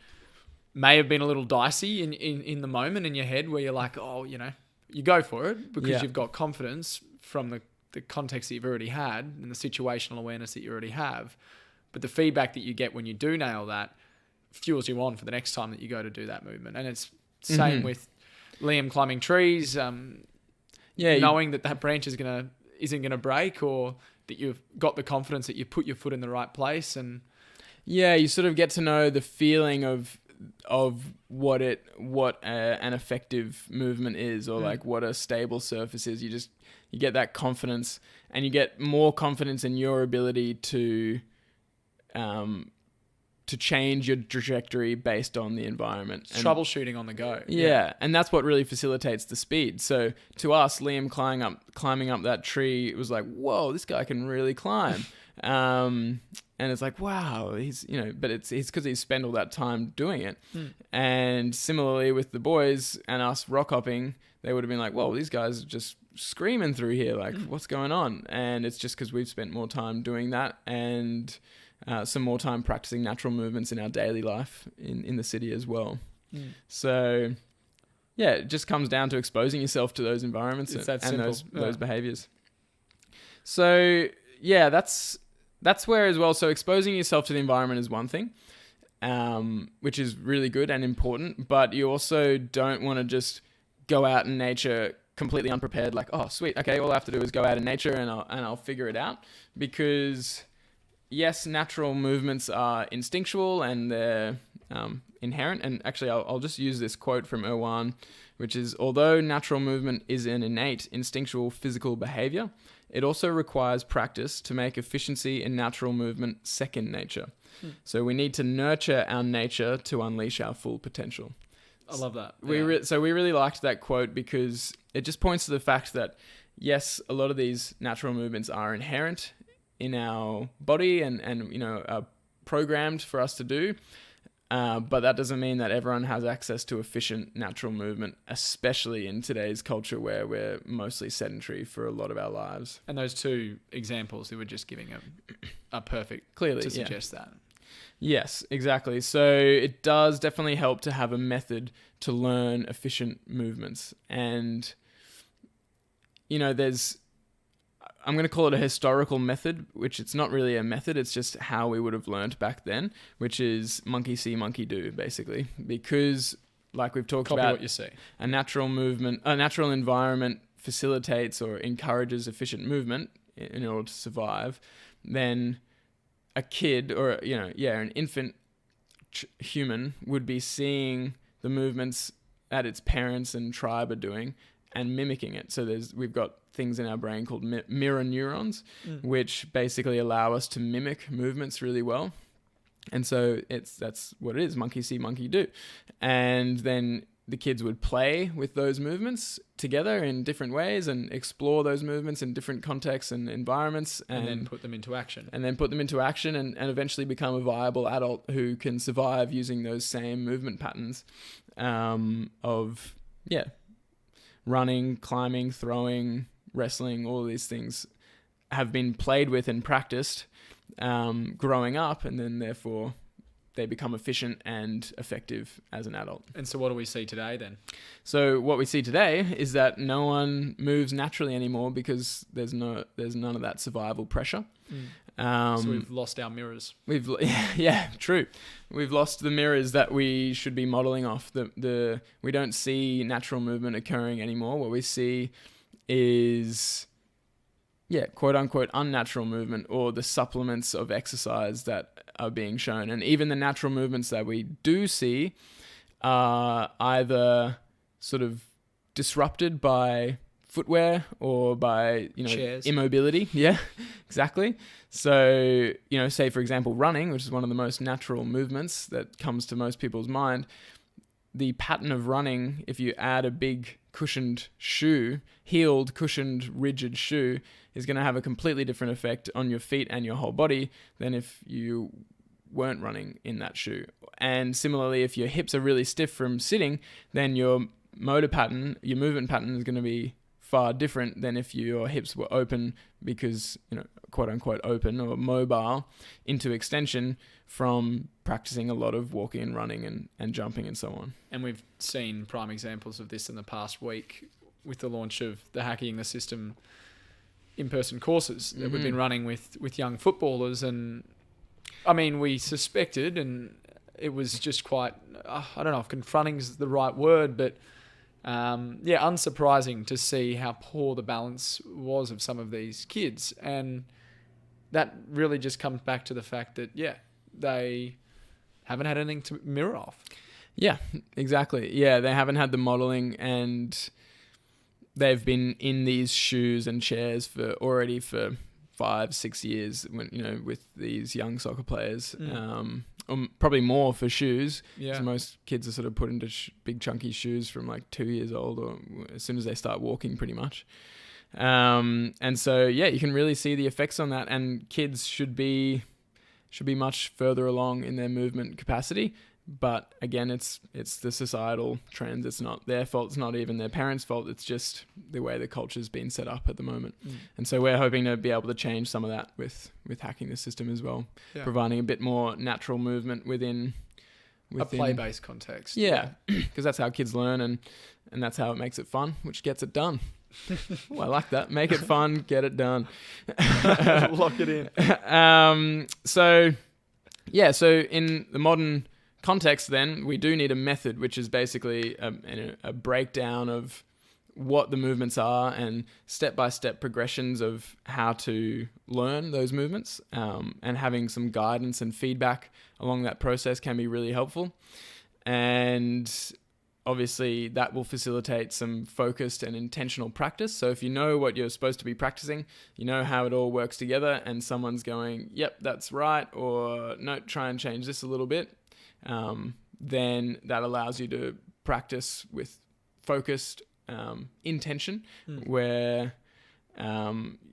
[SPEAKER 2] may have been a little dicey in the moment in your head, where you're like, you go for it because you've got confidence from the context that you've already had and the situational awareness that you already have. But the feedback that you get when you do nail that fuels you on for the next time that you go to do that movement. And it's same with Liam climbing trees, knowing that branch isn't gonna break, or that you've got the confidence that you put your foot in the right place. And
[SPEAKER 1] you sort of get to know the feeling of what an effective movement is, or like what a stable surface is. You get that confidence, and you get more confidence in your ability to change your trajectory based on the environment.
[SPEAKER 2] And troubleshooting on the go.
[SPEAKER 1] And that's what really facilitates the speed. So to us, Liam climbing up that tree, it was like, whoa, this guy can really climb. And it's like, wow, he's, but it's because he's spent all that time doing it. And similarly with the boys and us rock hopping, they would have been like, whoa, these guys are just screaming through here. Like, what's going on? And it's just because we've spent more time doing that, and some more time practicing natural movements in our daily life in the city as well. So it just comes down to exposing yourself to those environments and those behaviors. So that's where as well. So exposing yourself to the environment is one thing, which is really good and important, but you also don't want to just go out in nature completely unprepared, like, oh, sweet, okay, all I have to do is go out in nature and I'll figure it out. Because yes, natural movements are instinctual and they're inherent. And actually, I'll just use this quote from Erwan, which is, although natural movement is an innate instinctual physical behavior, it also requires practice to make efficiency in natural movement second nature. So we need to nurture our nature to unleash our full potential.
[SPEAKER 2] I love that.
[SPEAKER 1] So we really liked that quote because it just points to the fact that, yes, a lot of these natural movements are inherent in our body and are programmed for us to do. But that doesn't mean that everyone has access to efficient natural movement, especially in today's culture where we're mostly sedentary for a lot of our lives.
[SPEAKER 2] And those two examples that we're just giving are perfect
[SPEAKER 1] Clearly,
[SPEAKER 2] to suggest that.
[SPEAKER 1] Yes, exactly. So it does definitely help to have a method to learn efficient movements. And, I'm going to call it a historical method, which it's not really a method. It's just how we would have learned back then, which is monkey see, monkey do, basically. Because, like we've talked about,
[SPEAKER 2] what you see.
[SPEAKER 1] A natural environment facilitates or encourages efficient movement in order to survive, then a kid or, an infant human would be seeing the movements that its parents and tribe are doing and mimicking it. So we've got things in our brain called mirror neurons, which basically allow us to mimic movements really well. And so that's what it is, monkey see, monkey do. And then the kids would play with those movements together in different ways and explore those movements in different contexts and environments.
[SPEAKER 2] And then put them into action.
[SPEAKER 1] And eventually become a viable adult who can survive using those same movement patterns of running, climbing, throwing, wrestling. All of these things have been played with and practiced growing up, and then therefore they become efficient and effective as an adult.
[SPEAKER 2] And so what do we see today then?
[SPEAKER 1] So what we see today is that no one moves naturally anymore because there's none of that survival pressure.
[SPEAKER 2] So we've lost our mirrors.
[SPEAKER 1] True. We've lost the mirrors that we should be modeling off. We don't see natural movement occurring anymore. What we see is, quote unquote, unnatural movement, or the supplements of exercise that are being shown. And even the natural movements that we do see are either sort of disrupted by footwear or by
[SPEAKER 2] chairs.
[SPEAKER 1] Immobility. Yeah, exactly. So say for example running, which is one of the most natural movements that comes to most people's mind. The pattern of running, if you add a big cushioned shoe, heeled, cushioned, rigid shoe, is going to have a completely different effect on your feet and your whole body than if you weren't running in that shoe. And similarly, if your hips are really stiff from sitting, then your movement pattern is going to be far different than if your hips were open because, quote unquote, open or mobile into extension from practicing a lot of walking and running and jumping and so on.
[SPEAKER 2] And we've seen prime examples of this in the past week with the launch of the Hacking the System in-person courses that we've been running with young footballers. And I mean, we suspected, and it was just quite, I don't know if confronting is the right word, but unsurprising to see how poor the balance was of some of these kids. And that really just comes back to the fact that, they haven't had anything to mirror off. Yeah,
[SPEAKER 1] exactly. Yeah, they haven't had the modeling, and they've been in these shoes and chairs for 5-6 years when, with these young soccer players. Probably more for shoes.
[SPEAKER 2] Yeah.
[SPEAKER 1] So most kids are sort of put into big chunky shoes from like 2 years old, or as soon as they start walking, pretty much. And so you can really see the effects on that. And kids should be much further along in their movement capacity. But again, it's the societal trends. It's not their fault. It's not even their parents' fault. It's just the way the culture's been set up at the moment. And so we're hoping to be able to change some of that with Hacking the System as well, providing a bit more natural movement within
[SPEAKER 2] a play-based context.
[SPEAKER 1] Yeah, because that's how kids learn, and that's how it makes it fun, which gets it done. Ooh, I like that. Make it fun, get it done.
[SPEAKER 2] Lock it in.
[SPEAKER 1] So in the modern context, then we do need a method, which is basically a breakdown of what the movements are and step-by-step progressions of how to learn those movements, and having some guidance and feedback along that process can be really helpful. And obviously that will facilitate some focused and intentional practice. So if you know what you're supposed to be practicing, you know how it all works together, and someone's going, yep, that's right, or no, try and change this a little bit, then that allows you to practice with focused intention, where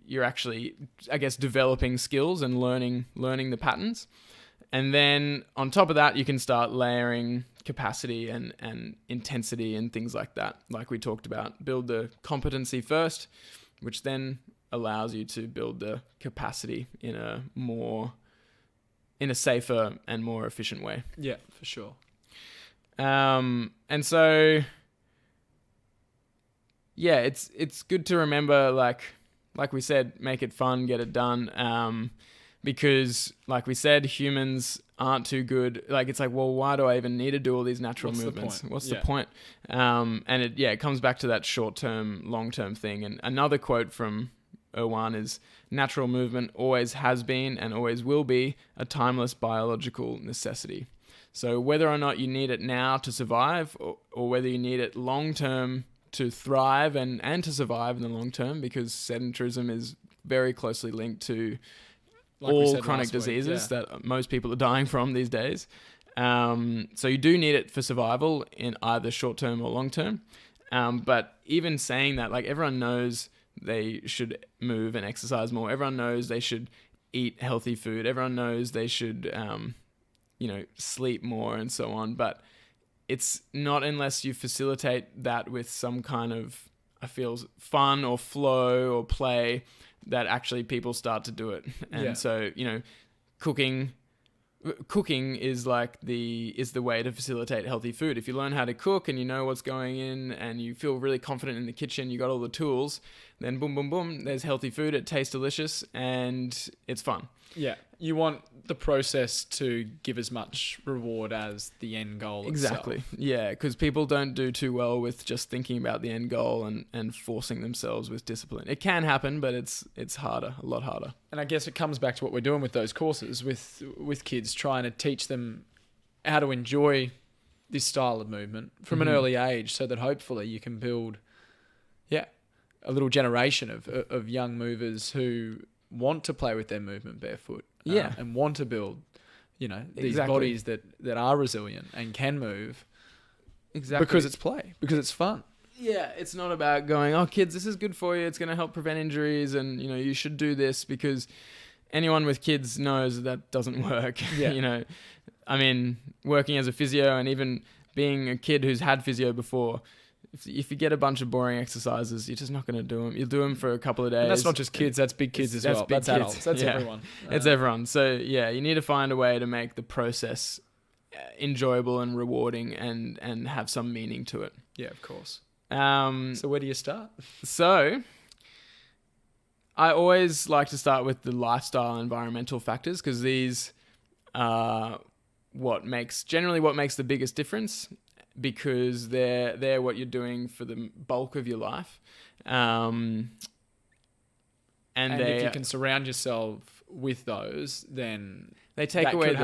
[SPEAKER 1] you're actually, I guess, developing skills and learning the patterns. And then on top of that, you can start layering capacity and intensity and things like that, like we talked about. Build the competency first, which then allows you to build the capacity in a safer and more efficient way.
[SPEAKER 2] Yeah, for sure.
[SPEAKER 1] And so, yeah, it's good to remember, like we said, make it fun, get it done. Because, like we said, humans aren't too good. Like, it's like, well, why do I even need to do all these natural movements? What's the point? And it comes back to that short-term, long-term thing. And another quote from Erwan is, natural movement always has been and always will be a timeless biological necessity. So whether or not you need it now to survive, or whether you need it long-term to thrive and to survive in the long term, because sedentarism is very closely linked to all chronic diseases that most people are dying from these days. So you do need it for survival in either short term or long term. But even saying that, like, everyone knows they should move and exercise more. Everyone knows they should eat healthy food. Everyone knows they should, sleep more and so on. But it's not unless you facilitate that with some kind of, I feel, fun or flow or play, that actually people start to do it. And so, cooking is the way to facilitate healthy food. If you learn how to cook and you know what's going in and you feel really confident in the kitchen, you got all the tools, then boom, boom, boom, there's healthy food. It tastes delicious and it's fun.
[SPEAKER 2] Yeah. You want the process to give as much reward as the end goal
[SPEAKER 1] Exactly.
[SPEAKER 2] itself.
[SPEAKER 1] Yeah, because people don't do too well with just thinking about the end goal and forcing themselves with discipline. It can happen, but it's harder, a lot harder.
[SPEAKER 2] And I guess it comes back to what we're doing with those courses, with kids, trying to teach them how to enjoy this style of movement from an early age, so that hopefully you can build, a little generation of young movers who want to play with their movement barefoot. And want to build, these bodies that are resilient and can move.
[SPEAKER 1] Exactly.
[SPEAKER 2] Because it's play, because it's fun.
[SPEAKER 1] Yeah, it's not about going, oh, kids, this is good for you. It's going to help prevent injuries, and you should do this, because anyone with kids knows that doesn't work.
[SPEAKER 2] Yeah.
[SPEAKER 1] I mean, working as a physio and even being a kid who's had physio before, if you get a bunch of boring exercises, you're just not going to do them. You'll do them for a couple of days.
[SPEAKER 2] And that's not just kids, that's big kids as well. That's adults. That's everyone.
[SPEAKER 1] It's everyone. So, you need to find a way to make the process enjoyable and rewarding and have some meaning to it.
[SPEAKER 2] Yeah, of course.
[SPEAKER 1] So
[SPEAKER 2] where do you start?
[SPEAKER 1] So I always like to start with the lifestyle and environmental factors, because these are what makes the biggest difference, because they're what you're doing for the bulk of your life. And
[SPEAKER 2] if you can surround yourself with those, then
[SPEAKER 1] they take away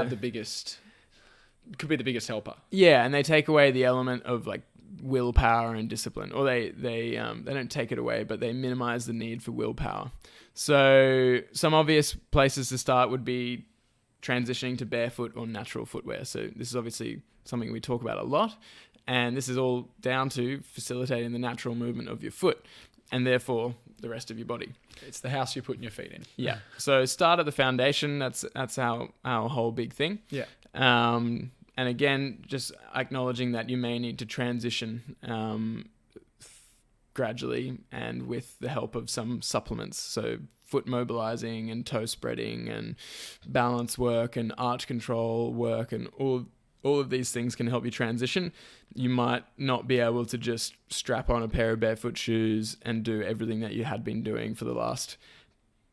[SPEAKER 2] could be the biggest helper.
[SPEAKER 1] Yeah, and they take away the element of like willpower and discipline, or they don't take it away, but they minimize the need for willpower. So some obvious places to start would be transitioning to barefoot or natural footwear. So this is obviously something we talk about a lot, and this is all down to facilitating the natural movement of your foot and therefore the rest of your body.
[SPEAKER 2] It's the house you're putting your feet in.
[SPEAKER 1] Yeah. So start at the foundation. That's our whole big thing.
[SPEAKER 2] Yeah.
[SPEAKER 1] And again, just acknowledging that you may need to transition gradually and with the help of some supplements. So foot mobilizing and toe spreading and balance work and arch control work, and all of these things can help you transition. You might not be able to just strap on a pair of barefoot shoes and do everything that you had been doing for the last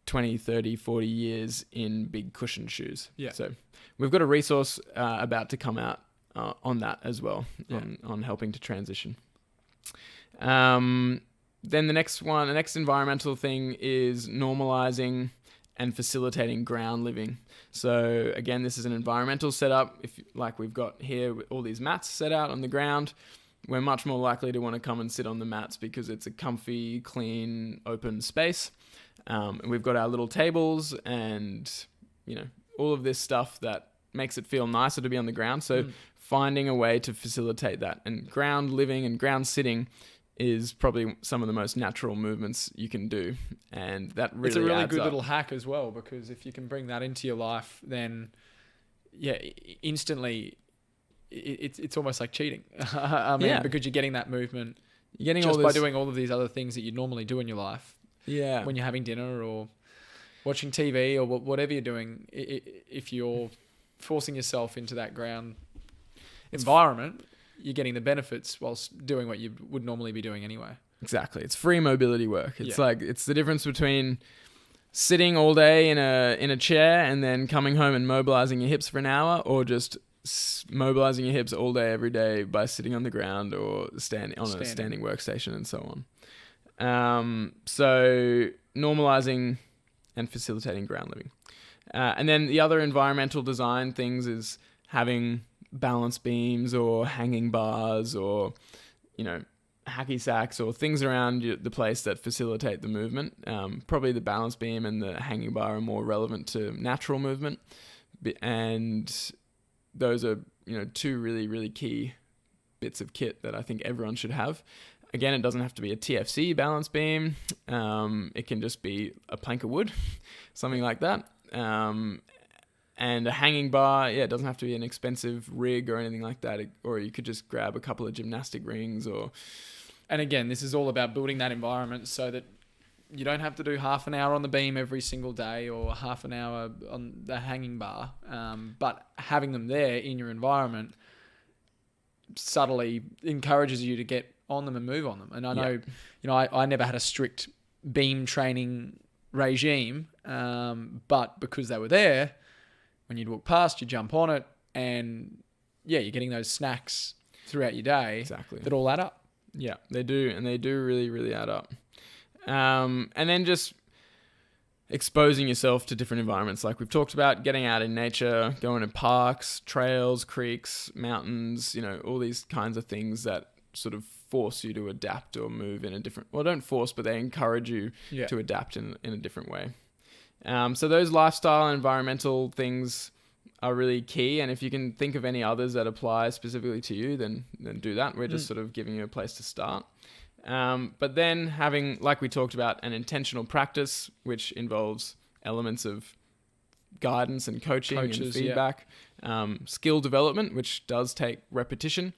[SPEAKER 1] 20, 30, 40 years in big cushion shoes.
[SPEAKER 2] Yeah.
[SPEAKER 1] So we've got a resource about to come out on that as well, on helping to transition. Then the next environmental thing is normalizing and facilitating ground living. So again, this is an environmental setup. If like we've got here with all these mats set out on the ground, we're much more likely to want to come and sit on the mats because it's a comfy, clean, open space. And we've got our little tables and, all of this stuff that makes it feel nicer to be on the ground. So finding a way to facilitate that. And ground living and ground sitting is probably some of the most natural movements you can do. And that really
[SPEAKER 2] it's a really
[SPEAKER 1] adds
[SPEAKER 2] good
[SPEAKER 1] up.
[SPEAKER 2] little hack as well, because if you can bring that into your life, then instantly it's almost like cheating. I mean, because you're getting that movement just by doing all of these other things that you normally do in your life.
[SPEAKER 1] Yeah.
[SPEAKER 2] When you're having dinner or watching TV or whatever you're doing, if you're forcing yourself into that ground environment, you're getting the benefits whilst doing what you would normally be doing anyway.
[SPEAKER 1] Exactly. It's free mobility work. It's it's the difference between sitting all day in a chair and then coming home and mobilizing your hips for an hour, or just mobilizing your hips all day every day by sitting on the ground or standing on a standing workstation and so on. So normalizing and facilitating ground living. And then the other environmental design things is having balance beams or hanging bars or, hacky sacks or things around the place that facilitate the movement. Probably the balance beam and the hanging bar are more relevant to natural movement. And those are, two really, really key bits of kit that I think everyone should have. Again, it doesn't have to be a TFC balance beam. It can just be a plank of wood, something like that. And a hanging bar, it doesn't have to be an expensive rig or anything like that. Or you could just grab a couple of gymnastic rings or...
[SPEAKER 2] And again, this is all about building that environment so that you don't have to do half an hour on the beam every single day or half an hour on the hanging bar. But having them there in your environment subtly encourages you to get on them and move on them. And I know, I never had a strict beam training regime, but because they were there, when you'd walk past, you jump on it, and you're getting those snacks throughout your day.
[SPEAKER 1] Exactly.
[SPEAKER 2] That all add up.
[SPEAKER 1] Yeah, they do, and they do really, really add up. And then just exposing yourself to different environments, like we've talked about, getting out in nature, going to parks, trails, creeks, mountains, all these kinds of things that sort of force you to adapt or move in a different... Well, don't force, but they encourage you to adapt in a different way. So those lifestyle and environmental things are really key. And if you can think of any others that apply specifically to you, then do that. We're just sort of giving you a place to start. But then having, like we talked about, an intentional practice, which involves elements of guidance and coaching and feedback, skill development, which does take repetition,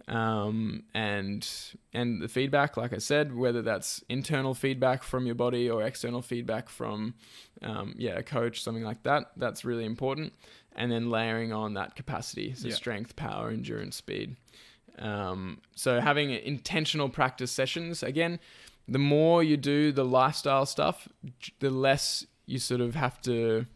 [SPEAKER 1] and the feedback, like I said, whether that's internal feedback from your body or external feedback from a coach, something like that, that's really important. And then layering on that capacity, so strength, power, endurance, speed. So having intentional practice sessions, again, the more you do the lifestyle stuff, the less you sort of have to...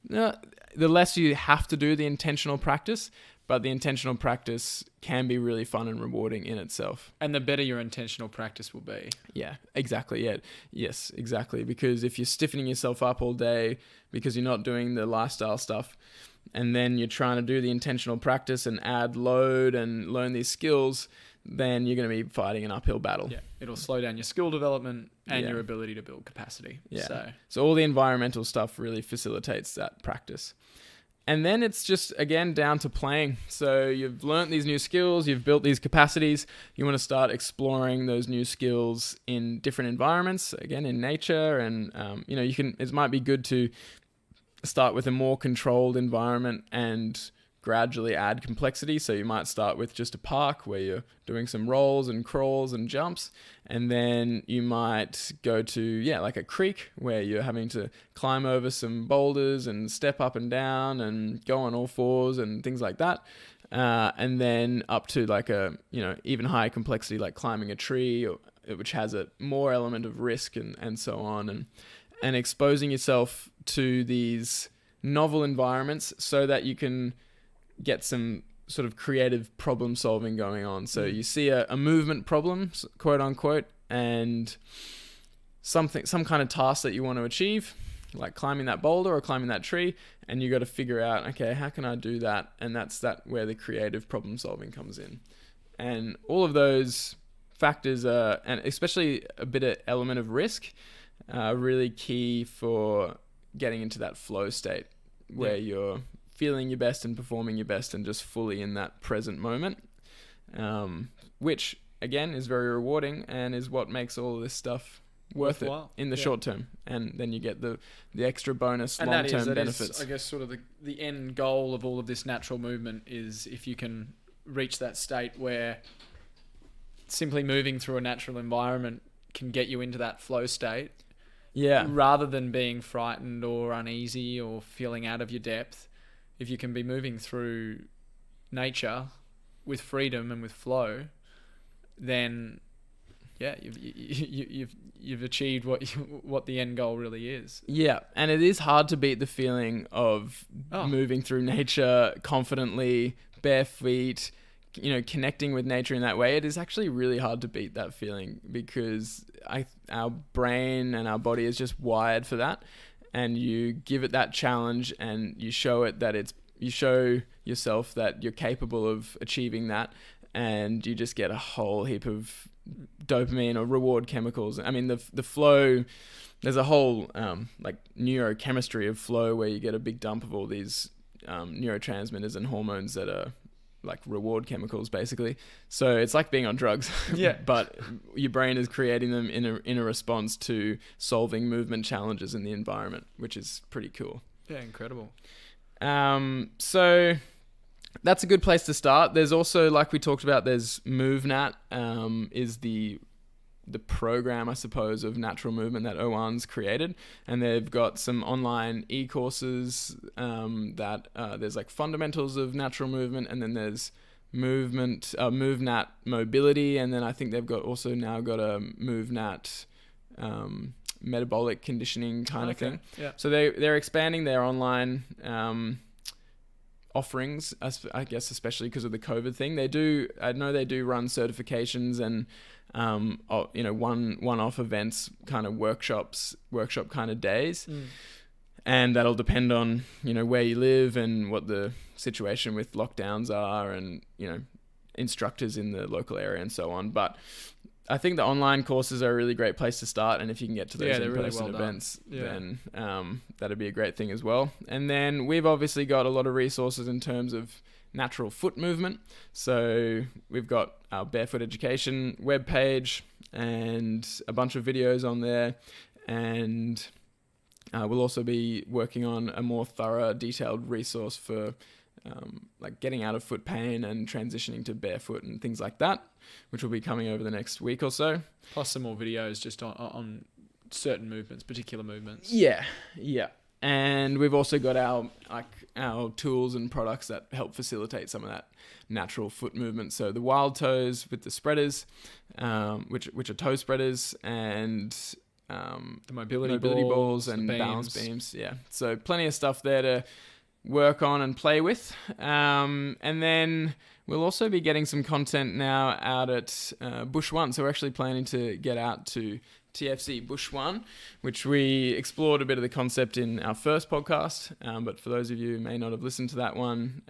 [SPEAKER 1] the less you have to do the intentional practice, but the intentional practice can be really fun and rewarding in itself.
[SPEAKER 2] And the better your intentional practice will be.
[SPEAKER 1] Yeah, exactly. Yeah. Yes, exactly. Because if you're stiffening yourself up all day because you're not doing the lifestyle stuff, and then you're trying to do the intentional practice and add load and learn these skills, then you're going to be fighting an uphill battle.
[SPEAKER 2] Yeah, it'll slow down your skill development and your ability to build capacity.
[SPEAKER 1] Yeah. So all the environmental stuff really facilitates that practice. And then it's just, again, down to playing. So you've learnt these new skills, you've built these capacities, you want to start exploring those new skills in different environments, again, in nature. And, it might be good to start with a more controlled environment and gradually add complexity. So you might start with just a park where you're doing some rolls and crawls and jumps, and then you might go to like a creek where you're having to climb over some boulders and step up and down and go on all fours and things like that, and then up to like a even higher complexity, like climbing a tree, which has a more element of risk and so on, and exposing yourself to these novel environments so that you can get some sort of creative problem solving going on. So you see a movement problem, quote unquote, and some kind of task that you want to achieve, like climbing that boulder or climbing that tree, and you got to figure out, okay, how can I do that? And that's where the creative problem solving comes in. And all of those factors are, and especially a bit of element of risk, are really key for getting into that flow state where you're feeling your best and performing your best and just fully in that present moment, which again is very rewarding and is what makes all of this stuff worth it in the short term. And then you get the extra bonus long-term benefits.
[SPEAKER 2] I guess sort of the end goal of all of this natural movement is if you can reach that state where simply moving through a natural environment can get you into that flow state.
[SPEAKER 1] Yeah.
[SPEAKER 2] Rather than being frightened or uneasy or feeling out of your depth, if you can be moving through nature with freedom and with flow, then you've achieved what the end goal really is.
[SPEAKER 1] Yeah, and it is hard to beat the feeling of moving through nature confidently, bare feet, connecting with nature in that way. It is actually really hard to beat that feeling because our brain and our body is just wired for that. And you give it that challenge and you show it that you show yourself that you're capable of achieving that, and you just get a whole heap of dopamine or reward chemicals. I mean, the flow, there's a whole neurochemistry of flow where you get a big dump of all these neurotransmitters and hormones that are like reward chemicals basically. So it's like being on drugs, but your brain is creating them in a response to solving movement challenges in the environment, which is pretty cool.
[SPEAKER 2] Yeah, incredible.
[SPEAKER 1] So that's a good place to start. There's also, like we talked about, there's MovNat, is the program, I suppose, of natural movement that Erwan's created, and they've got some online e-courses that there's like fundamentals of natural movement, and then there's MovNat mobility, and then I think they've also now got a MovNat metabolic conditioning kind of thing.
[SPEAKER 2] Yeah.
[SPEAKER 1] So they're expanding their online offerings, I guess, especially because of the COVID thing. I know they do run certifications and one-off events, kind of workshop kind of days. And that'll depend on, where you live and what the situation with lockdowns are and, instructors in the local area and so on. But I think the online courses are a really great place to start. And if you can get to those in-person events, then that'd be a great thing as well. And then we've obviously got a lot of resources in terms of natural foot movement. So we've got our Barefoot Education webpage and a bunch of videos on there. And we'll also be working on a more thorough, detailed resource for like getting out of foot pain and transitioning to barefoot and things like that, which will be coming over the next week or so.
[SPEAKER 2] Plus some more videos just on certain movements, particular movements.
[SPEAKER 1] Yeah. And we've also got our tools and products that help facilitate some of that natural foot movement. So the wild toes with the spreaders, which are toe spreaders, and
[SPEAKER 2] the mobility
[SPEAKER 1] balls and balance beams. Yeah. So plenty of stuff there to work on and play with. And then we'll also be getting some content now out at Bush 1. So we're actually planning to get out to TFC Bush 1, which we explored a bit of the concept in our first podcast. But for those of you who may not have listened to that one,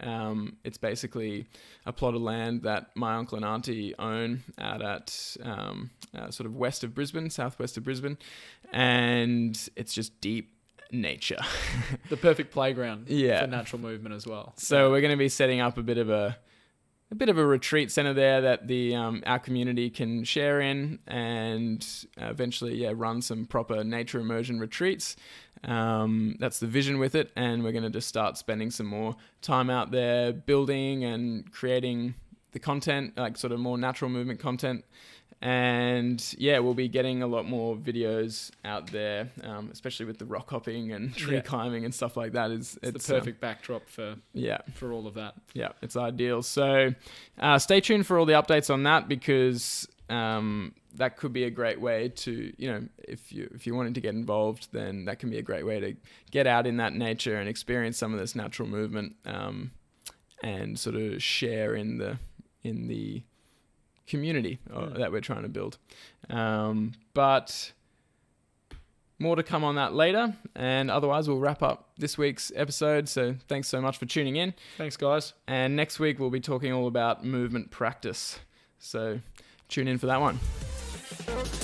[SPEAKER 1] it's basically a plot of land that my uncle and auntie own out at sort of west of Brisbane, southwest of Brisbane. And it's just deep nature.
[SPEAKER 2] The perfect playground for natural movement as well.
[SPEAKER 1] So we're going to be setting up a bit of a retreat center there that the our community can share in, and eventually run some proper nature immersion retreats. That's the vision with it, and we're going to just start spending some more time out there building and creating the content, like sort of more natural movement content. And we'll be getting a lot more videos out there, especially with the rock hopping and tree climbing and stuff like that. It's
[SPEAKER 2] the perfect backdrop for all of that.
[SPEAKER 1] Yeah, it's ideal. So stay tuned for all the updates on that, because that could be a great way to, if you're wanting to get involved, then that can be a great way to get out in that nature and experience some of this natural movement, and sort of share in the community that we're trying to build. But more to come on that later. And otherwise, we'll wrap up this week's episode. So thanks so much for tuning in.
[SPEAKER 2] Thanks, guys.
[SPEAKER 1] And next week, we'll be talking all about movement practice. So tune in for that one.